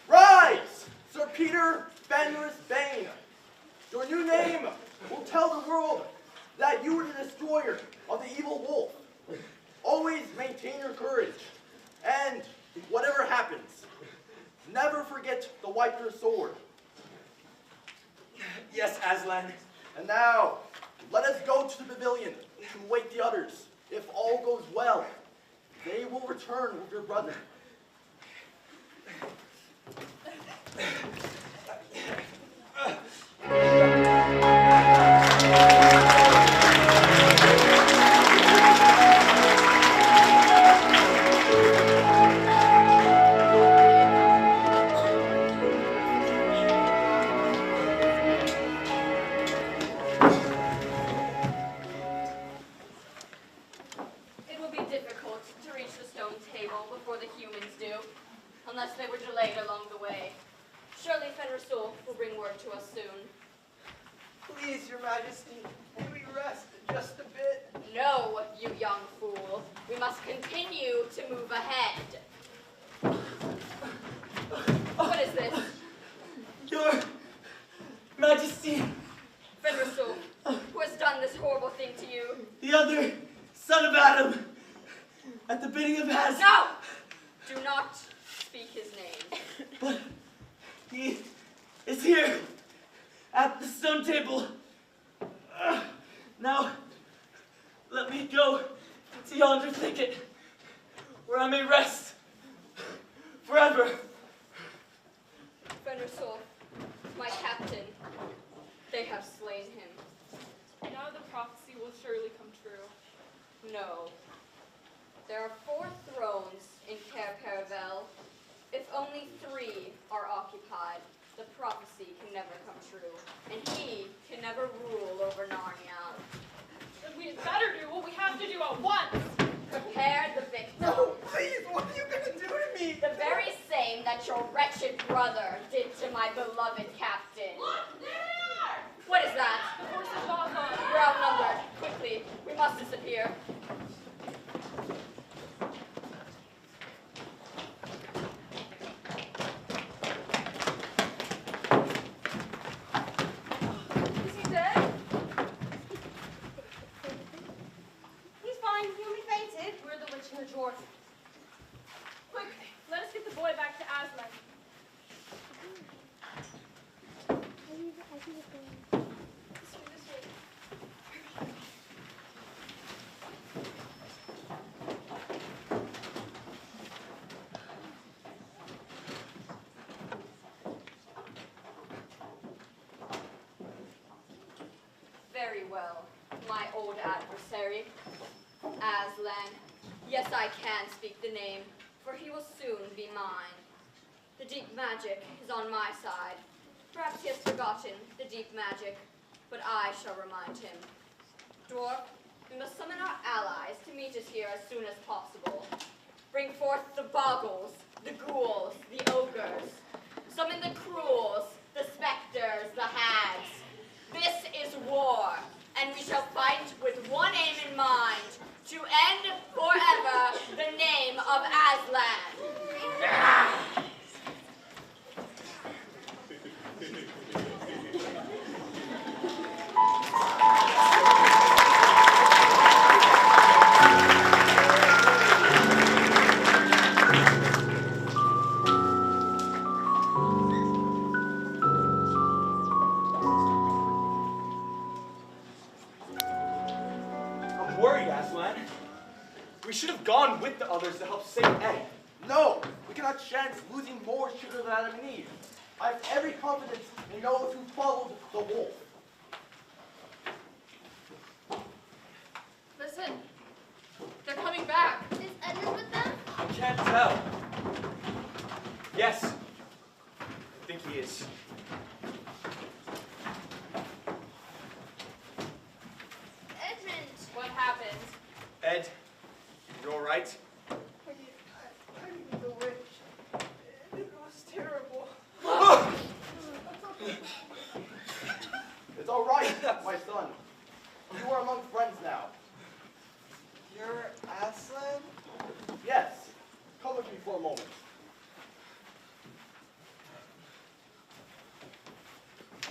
Rise, Sir Peter Fenris Bane. Your new name will tell the world that you were the destroyer of the evil wolf. Always maintain your courage, and whatever happens, never forget to wipe your sword. Yes, Aslan. And now, let us go to the pavilion to await the others. If all goes well, they will return with your brother. It will be difficult to reach the stone table before the humans do, unless they were delayed along the way. Surely Fenris Ulf will bring word to us soon. Please, Your Majesty, may we rest just a bit? No, you young fool. We must continue to move ahead. What is this? Your Majesty, Fenris Ulf, who has done this horrible thing to you? the other son of Adam, at the bidding of Aslan. No! Do not speak his name. But he is here at the stone table. Now, let me go to yonder thicket, where I may rest forever. Fenrisol, my captain, they have slain him. Now the prophecy will surely come true. No. There are 4 thrones in Cair Paravel. If only 3 are occupied, the prophecy can never come true, and he can never rule over Narnia. Then we had better do what we have to do at once. Prepare the victim. No, please, what are you gonna do to me? The very same that your wretched brother did to my beloved captain. Look, there they are! What is that? The horses got gone. We're outnumbered. Quickly, we must disappear. Is he dead? He's fine. He only fainted. We're the witch and the dwarf. Quick, let us get the boy back to Aslan. This way. Very well, my old adversary, Aslan. Yes, I can speak the name, for he will soon be mine. The deep magic is on my side. Perhaps he has forgotten the deep magic, but I shall remind him. Dwarf, we must summon our allies to meet us here as soon as possible. Bring forth the boggles, the ghouls, the ogres. Summon the cruels, the specters, the hags. This is war, and we shall fight with one aim in mind, to end forever the name of Aslan. I'm worried, Aslan. We should have gone with the others to help save Ed. No, we cannot chance losing more children than Adam and Eve. I have every confidence in those who followed the wolf. Listen, they're coming back. Is Edmund with them? I can't tell. Yes, I think he is. Edmund. What happened? Ed, you all right? I need the witch. It was terrible. It's all right, my son. You are among friends now. You're Aslan? Yes. Come with me for a moment.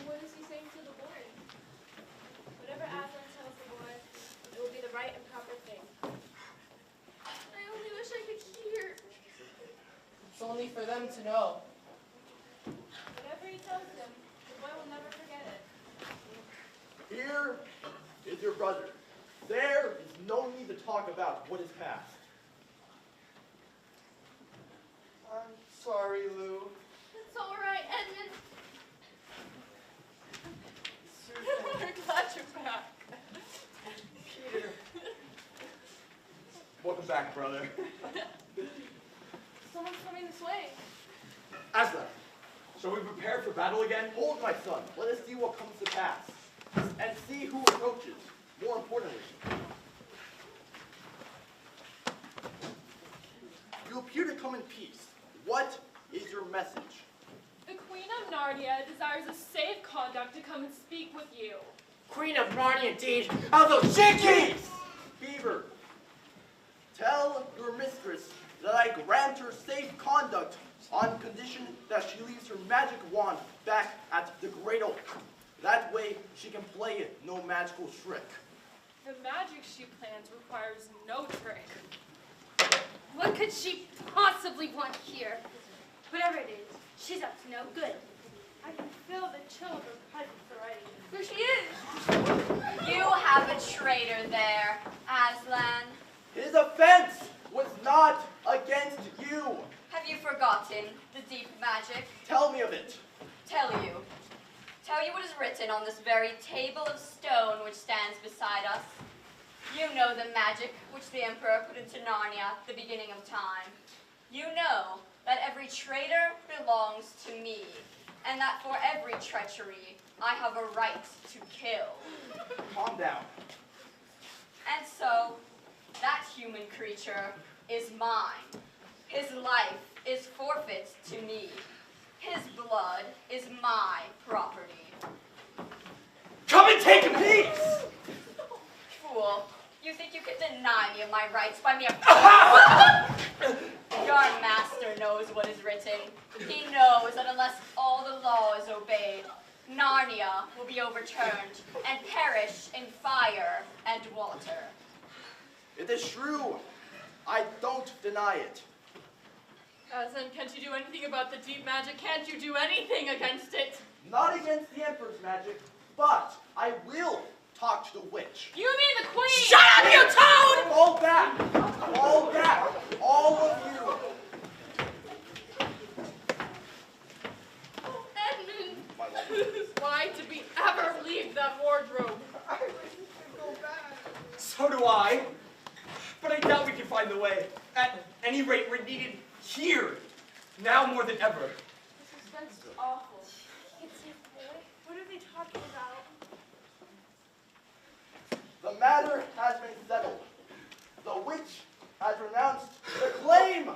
What is he saying to the boy? Whatever Aslan tells the boy, it will be the right and proper thing. I only wish I could hear. It's only for them to know. Whatever he tells him, the boy will never forget it. Here is your brother. There is no need to talk about what is past. I'm sorry, Lou. It's all right, Edmund. Susan, We're glad you're back. Peter. Welcome back, brother. Someone's coming this way. Aslan, shall we prepare for battle again? Hold, my son. Let us see what comes to pass. And see who approaches. More importantly, you appear to come in peace. What is your message? The Queen of Narnia desires a safe conduct to come and speak with you. Queen of Narnia, indeed. Of those chickies! Beaver, tell your mistress that I grant her safe conduct on condition that she leaves her magic wand back at the Great Oak. That way she can play no magical trick. The magic she plans requires no trick. What could she possibly want here? Whatever it is, she's up to no good. I can feel the chill of her presence already. There she is! You have a traitor there, Aslan? His offense was not against you. Have you forgotten the deep magic? Tell me of it. Tell you what is written on this very table of stone which stands beside us. You know the magic which the Emperor put into Narnia at the beginning of time. You know that every traitor belongs to me, and that for every treachery, I have a right to kill. Calm down. And so, that human creature is mine. His life is forfeit to me. His blood is my property. Come and take a piece! Fool, you think you can deny me of my rights by mere... Your master knows what is written. He knows that unless all the law is obeyed, Narnia will be overturned and perish in fire and water. It is true. I don't deny it. Aslan, can't you do anything about the deep magic? Can't you do anything against it? Not against the Emperor's magic, but I will talk to the witch. You mean the queen? Shut up, you toad! All back! All back! All of you! Edmund, My love. why did we ever leave that wardrobe? I wish we could go back. So do I. But I doubt we can find the way. At any rate, we're needed here. Now more than ever. This suspense is awful. It's his boy. What are they talking about? The matter has been settled. The witch has renounced the claim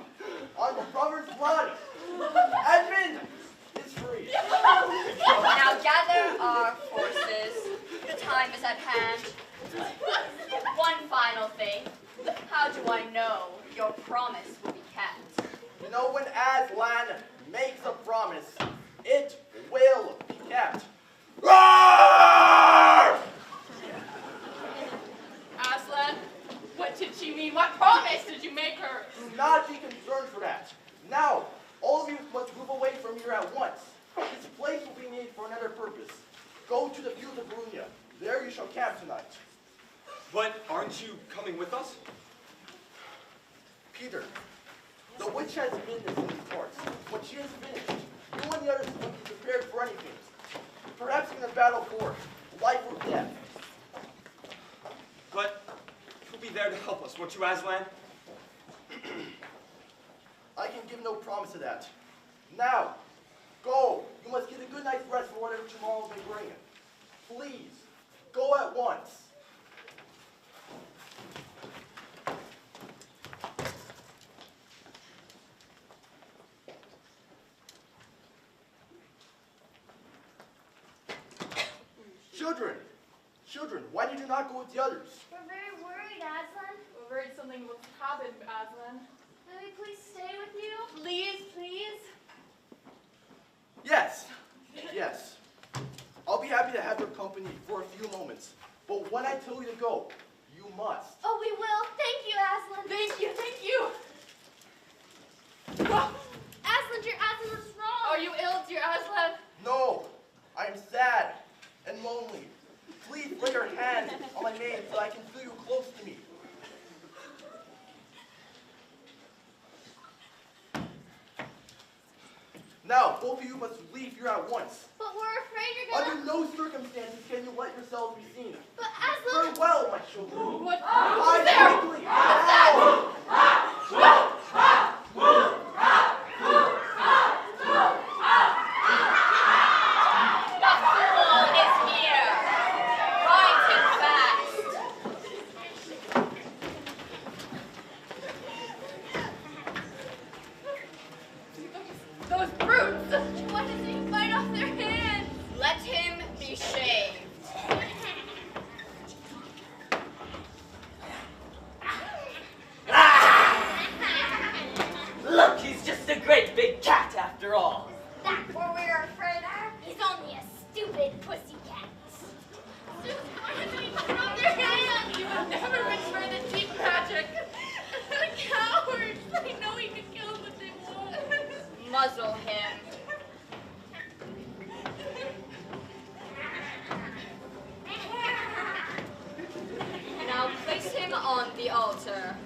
on your brother's blood. Edmund is free. Now gather our forces. The time is at hand. One final thing. How do I know your promise will be kept? You know, when Aslan makes a promise, it will be kept. Roar! Aslan, what did she mean? What promise did you make her? Do not be concerned for that. Now, all of you must move away from here at once. This place will be made for another purpose. Go to the field of Brunia. There you shall camp tonight. But aren't you coming with us? Peter, the witch has business in these parts. When she is finished, you and the others will be prepared for anything. Perhaps in a battle for life or death. But you'll be there to help us, won't you, Aslan? I can give no promise of that. Now, go. You must get a good night's rest for whatever tomorrow may bring. Please, go at once. Children, why did you not go with the others? We're very worried, Aslan. We're worried something will happen, Aslan. May we please stay with you? Please, please. Yes, yes. I'll be happy to have your company for a few moments. But when I tell you to go, you must. Oh, we will. Thank you, Aslan. Thank you, thank you. Aslan, dear Aslan, what's wrong? Are you ill, dear Aslan? No, I am sad and lonely. Please lay your hand on my mane so I can feel you close to me. Now, both of you must leave here at once. But we're afraid you're gonna... Under no circumstances can you let yourselves be seen. But Aslan... Very well, my children. What? Hide there? quickly. Now. Is here. Find him fast. Those brutes! Why doesn't he bite off their hands? Let him be shaved. Look, he's just a great big cat after all. That's what we're afraid of. He's only a stupid pussycat. Why doesn't he bite off their hands? You have never betrayed the deep magic. The cowards! They know he can kill them if they want. Muzzle him. the altar.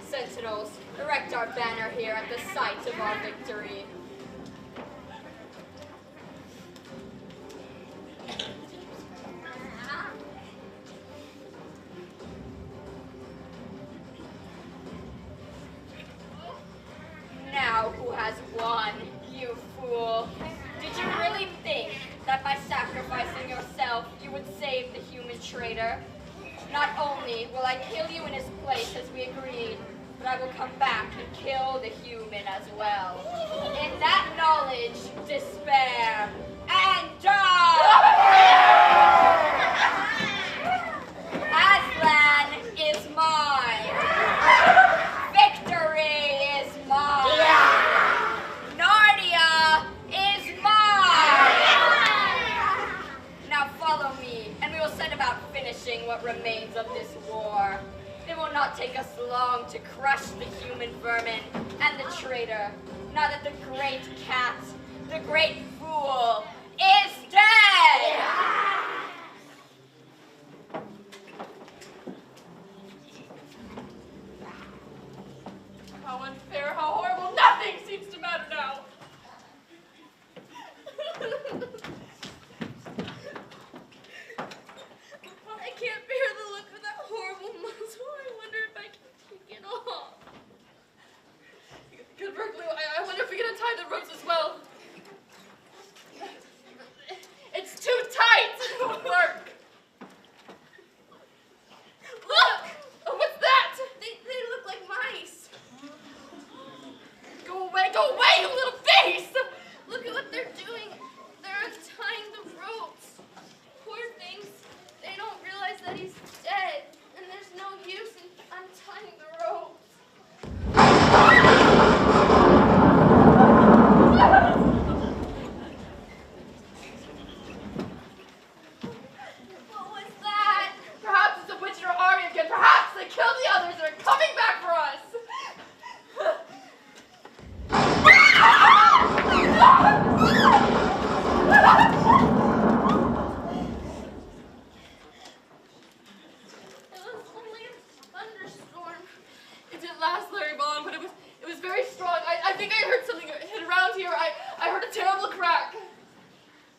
Sentinels, erect our banner here at the site of our victory. Now who has won, you fool? Did you really think that by sacrificing yourself you would save the human traitor? Not only will I kill you in his place as we agreed, but I will come back and kill the human as well. In that knowledge, despair, and die! Aslan is mine. Victory is mine. Narnia is mine. Now follow me, and we will set about finishing what remains of this war. It will not take us long to crush the human vermin and the traitor, now that the great cat, the great fool, is dead! How unfair, how horrible, nothing seems to matter now. I can't bear the look of that horrible muzzle. I wonder if I can take it off. Good work, Lou. I wonder if we can untie the ropes as well. It's too tight! It won't work. Look! Oh, what's that? They look like mice. Go away, you little face! Look at what they're doing. They're untying the ropes. Poor things. They don't realize that he's dead, and there's no use in untying the ropes. What was that? Perhaps it's a witch in our army again. Perhaps they killed the others and are coming back for us. It was only a thunderstorm. It didn't last very long, but it was very strong. I think I heard something hit around here. I heard a terrible crack.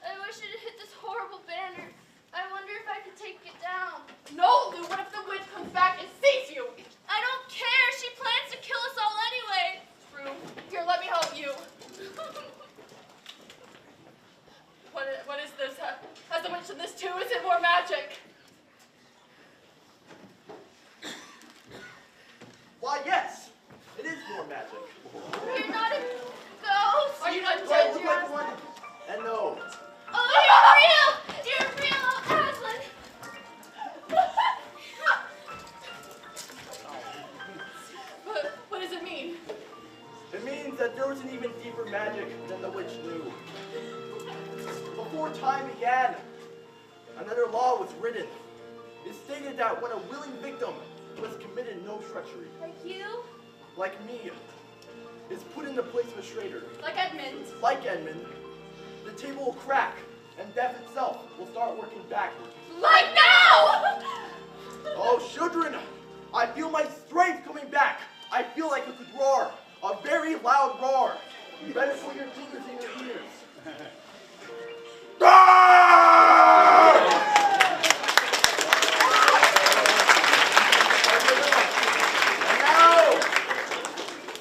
I wish it had hit this horrible banner. I wonder if I could take it down. No, Lou, what if the witch comes back and sees you? I don't care. She plans to kill us all anyway. True. Here, let me help you. What is this? Has the witch done this too? Is it more magic? Why, yes, it is more magic. You're not a ghost. Are you not Do I dead, look dear? like one? And no. Oh, you're real. You're real, Aslan. But what does it mean? It means that there was an even deeper magic than the witch knew. Before time began, another law was written. It stated that when a willing victim was committed no treachery, Like you? like me, is put in the place of a traitor, Like Edmund. like Edmund, the table will crack, and death itself will start working backwards. Like now! Oh, children, I feel my strength coming back. I feel like I could roar, a very loud roar. You better put your fingers in your ears.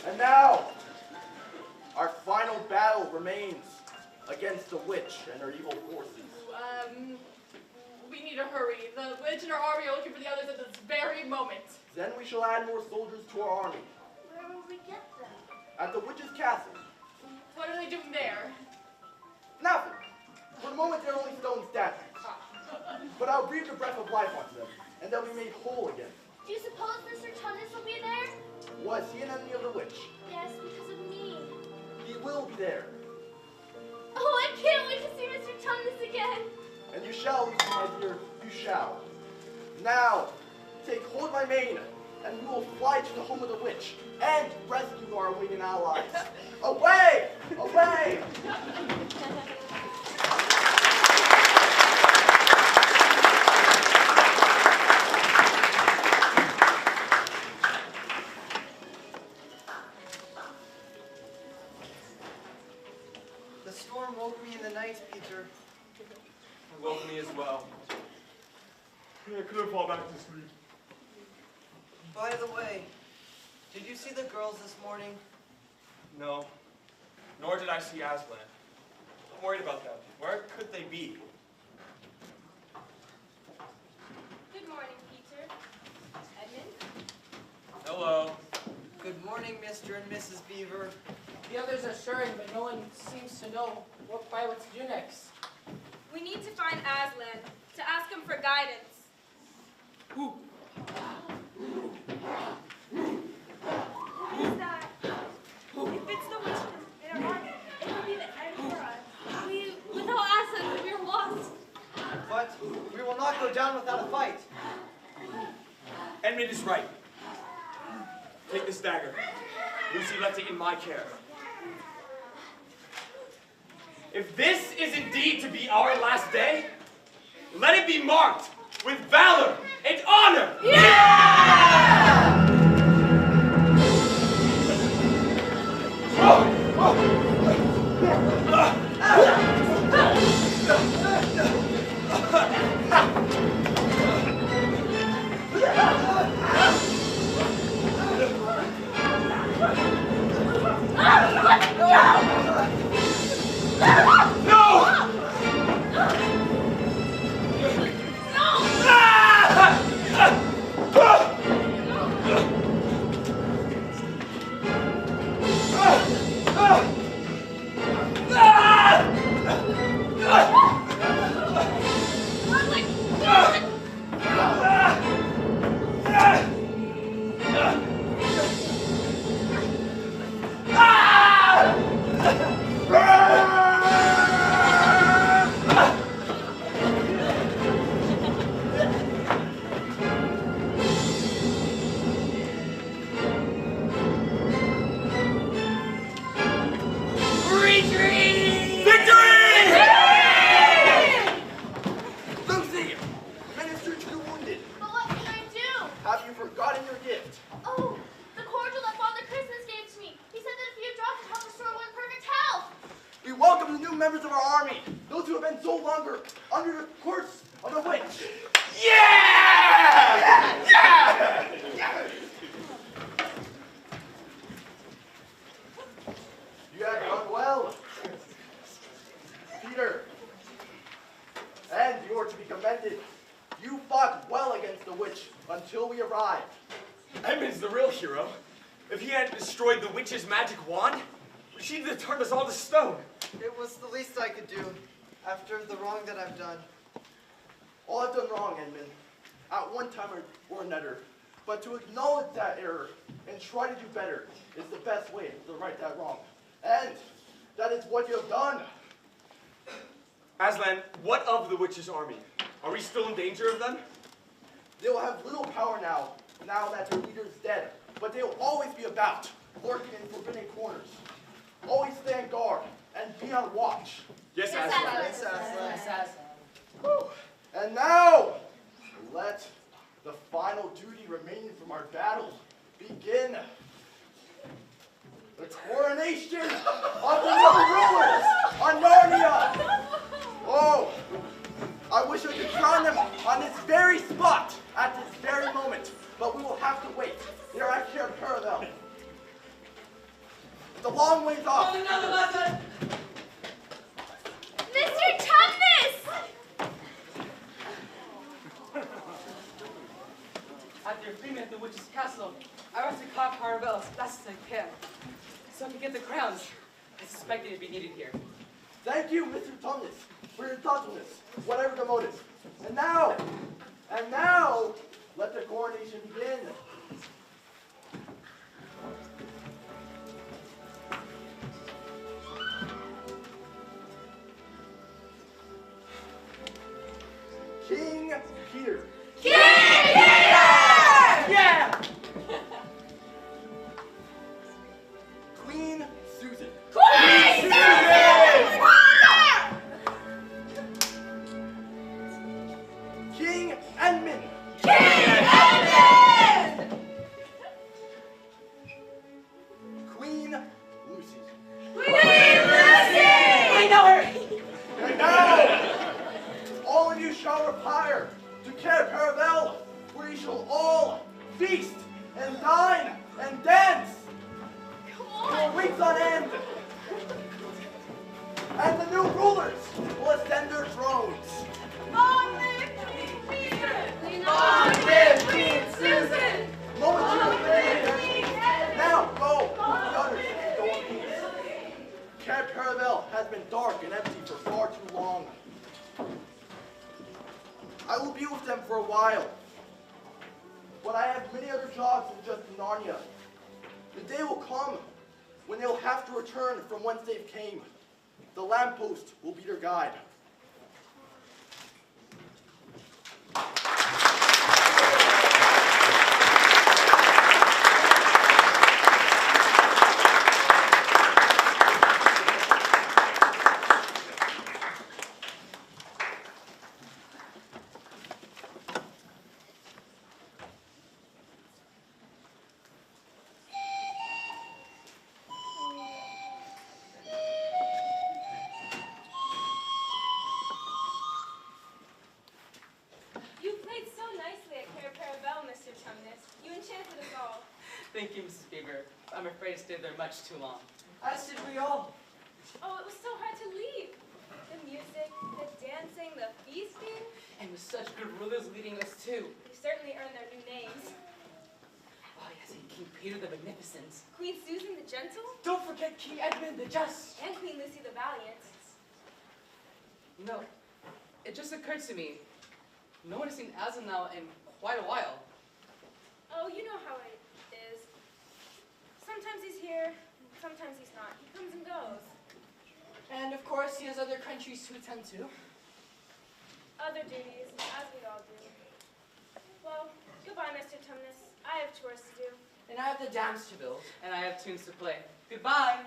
And now, our final battle remains against the witch and her evil forces. We need to hurry. The witch and our army are looking for the others at this very moment. Then we shall add more soldiers to our army. Where will we get them? At the witch's castle. What are they doing there? Nothing. For the moment, they're only stone statues. But I'll breathe the breath of life onto them, and they'll be made whole again. Do you suppose Mr. Tunnus will be there? Was he an enemy of the witch? Yes, because of me. He will be there. Oh, I can't wait to see Mr. Tunnus again. And you shall, Lucy, my dear, you shall. Now, take hold of my mane, and we will fly to the home of the witch, and rescue our waiting allies. Away! Away! The storm woke me in the night, Peter. It woke me as well. I couldn't fall back to sleep. By the way, did you see the girls this morning? No, nor did I see Aslan. I'm worried about them. Where could they be? Good morning, Peter. Edmund? Hello. Good morning, Mr. and Mrs. Beaver. The others are stirring, but no one seems to know what to do next. We need to find Aslan, to ask him for guidance. Who? What is that? If it's the witch in our army, it could be the end for us. Without Aslan, we're lost. But we will not go down without a fight. Edmund is right. Take this dagger. Lucy left it in my care. If this is indeed to be our last day, let it be marked with valor and honor! Edmund's the real hero. If he hadn't destroyed the witch's magic wand, she'd have turned us all to stone. It was the least I could do after the wrong that I've done. All I've done wrong, Edmund, at one time or another. But to acknowledge that error and try to do better is the best way to right that wrong. And that is what you have done. Aslan, what of the witch's army? Are we still in danger of them? They will have little power now that their leader is dead. But they will always be about, lurking in forbidden corners. Always stand guard and be on watch. Yes, Aslan. Yes, Aslan. Yes, Aslan. Whew. And now, let the final duty remaining from our battle begin. The coronation of the new rulers on Narnia. Oh, I wish I could crown them on this very spot at this very moment, but we will have to wait. They are at Caravel. It's a long ways off. Mr. Tumnus! After freeing at the witch's castle, I went to Cock Caravel as fast as I can, so I could get the crowns. I suspected it'd be needed here. Thank you, Mr. Tumnus, for your thoughtfulness, whatever the motive. And now, let the coronation begin. King Peter. Yeah! Queen Susan. King Edmund. Queen Lucy. daughters will ascend their thrones. Long live Queen Susan! Long live Queen Susan! Momentarily. Now go with the others and go in peace. Camp Paravel has been dark and empty for far too long. I will be with them for a while, but I have many other jobs than just Narnia. The day will come when they will have to return from whence they came. The lamppost will be their guide. You played so nicely at Cara Paravel, Mr. Tumnus. You enchanted us all. Thank you, Mrs. Beaver. I'm afraid I stayed there much too long. As did we all. Oh, it was so hard to leave. The music, the dancing, the feasting. And with such good rulers leading us too. They've certainly earned their new names. Oh yes, and King Peter the Magnificent. Queen Susan the Gentle, Don't forget King Edmund the Just. and Queen Lucy the Valiant. You know, it just occurred to me, no one has seen Aslan now in quite a while. Oh, you know how it is. Sometimes he's here, sometimes he's not. He comes and goes. And of course, he has other countries to attend to. Other duties, as we all do. Well, goodbye, Mr. Tumnus. I have chores to do. And I have the dams to build. And I have tunes to play. Goodbye!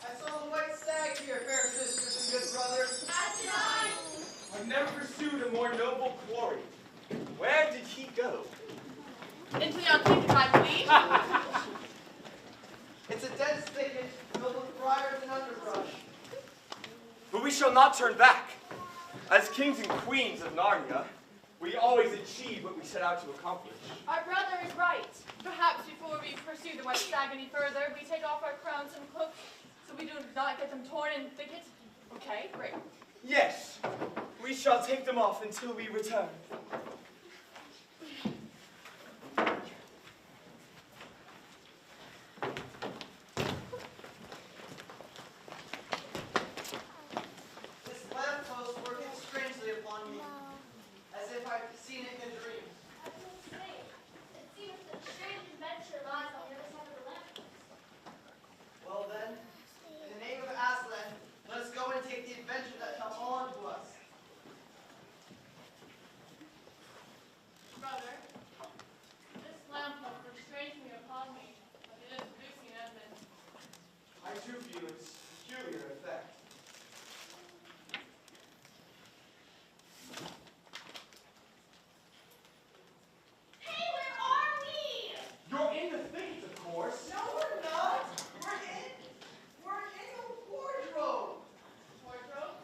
I saw the white stag here, fair sisters and good brother. As did I. I've never pursued a more noble quarry. Where did he go? Into the unthinking, I believe. It's a dense thicket filled with briars and underbrush. But we shall not turn back. As kings and queens of Narnia, we always achieve what we set out to accomplish. Our brother is right. Perhaps before we pursue the white stag any further, we take off our crowns and cloaks so we do not get them torn in thicket. Okay, great. Yes, we shall take them off until we return. This lamppost working strangely upon me, as if I've seen it in a dream. I was going to say, it seems that a strange adventure lies on the other side of the lamppost. Well then, in the name of Aslan, let us go and take the adventure that shall fall unto us. Brother, this lamppost looks strangely upon me, but it is Lucy and Edmund. I too feel its peculiar effect. Hey, where are we? You're in the thicket, of course. No, we're not. We're in the wardrobe. Wardrobe,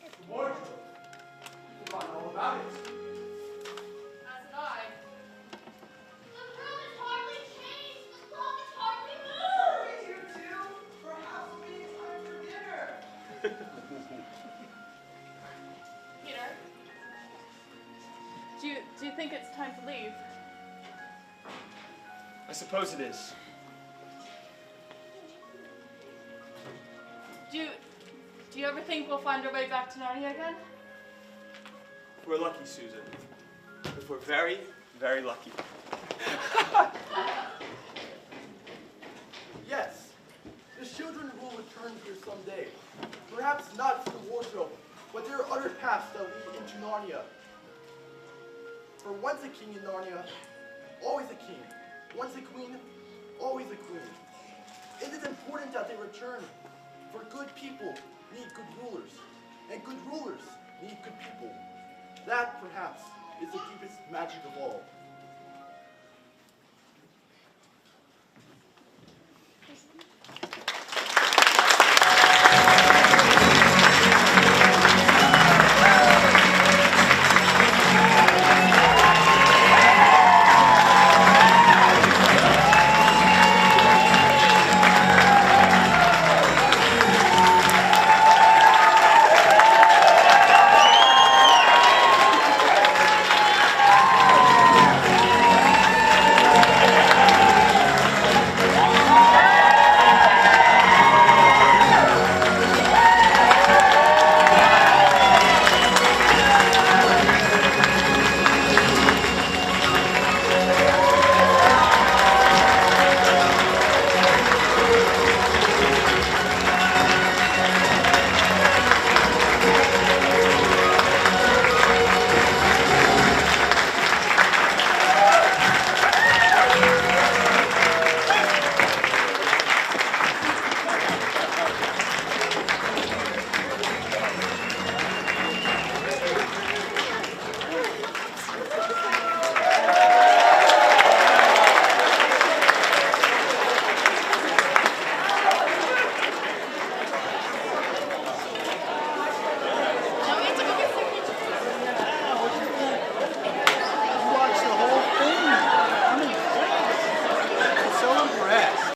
The wardrobe. You forgot all about it. as did I. The room is hardly changed. The clock is hardly moved. Hurry, you two. Perhaps we need time for dinner. Peter, do you think it's time to leave? I suppose it is. Do you ever think we'll find our way back to Narnia again? If we're lucky, Susan. If we're very, very lucky. Yes, the children will return here someday. Perhaps not to the wardrobe, but there are other paths that lead into Narnia. For once a king in Narnia, always a king. Once a queen, always a queen. It is important that they return, for good people need good rulers, and good rulers need good people. That, perhaps, is the deepest magic of all.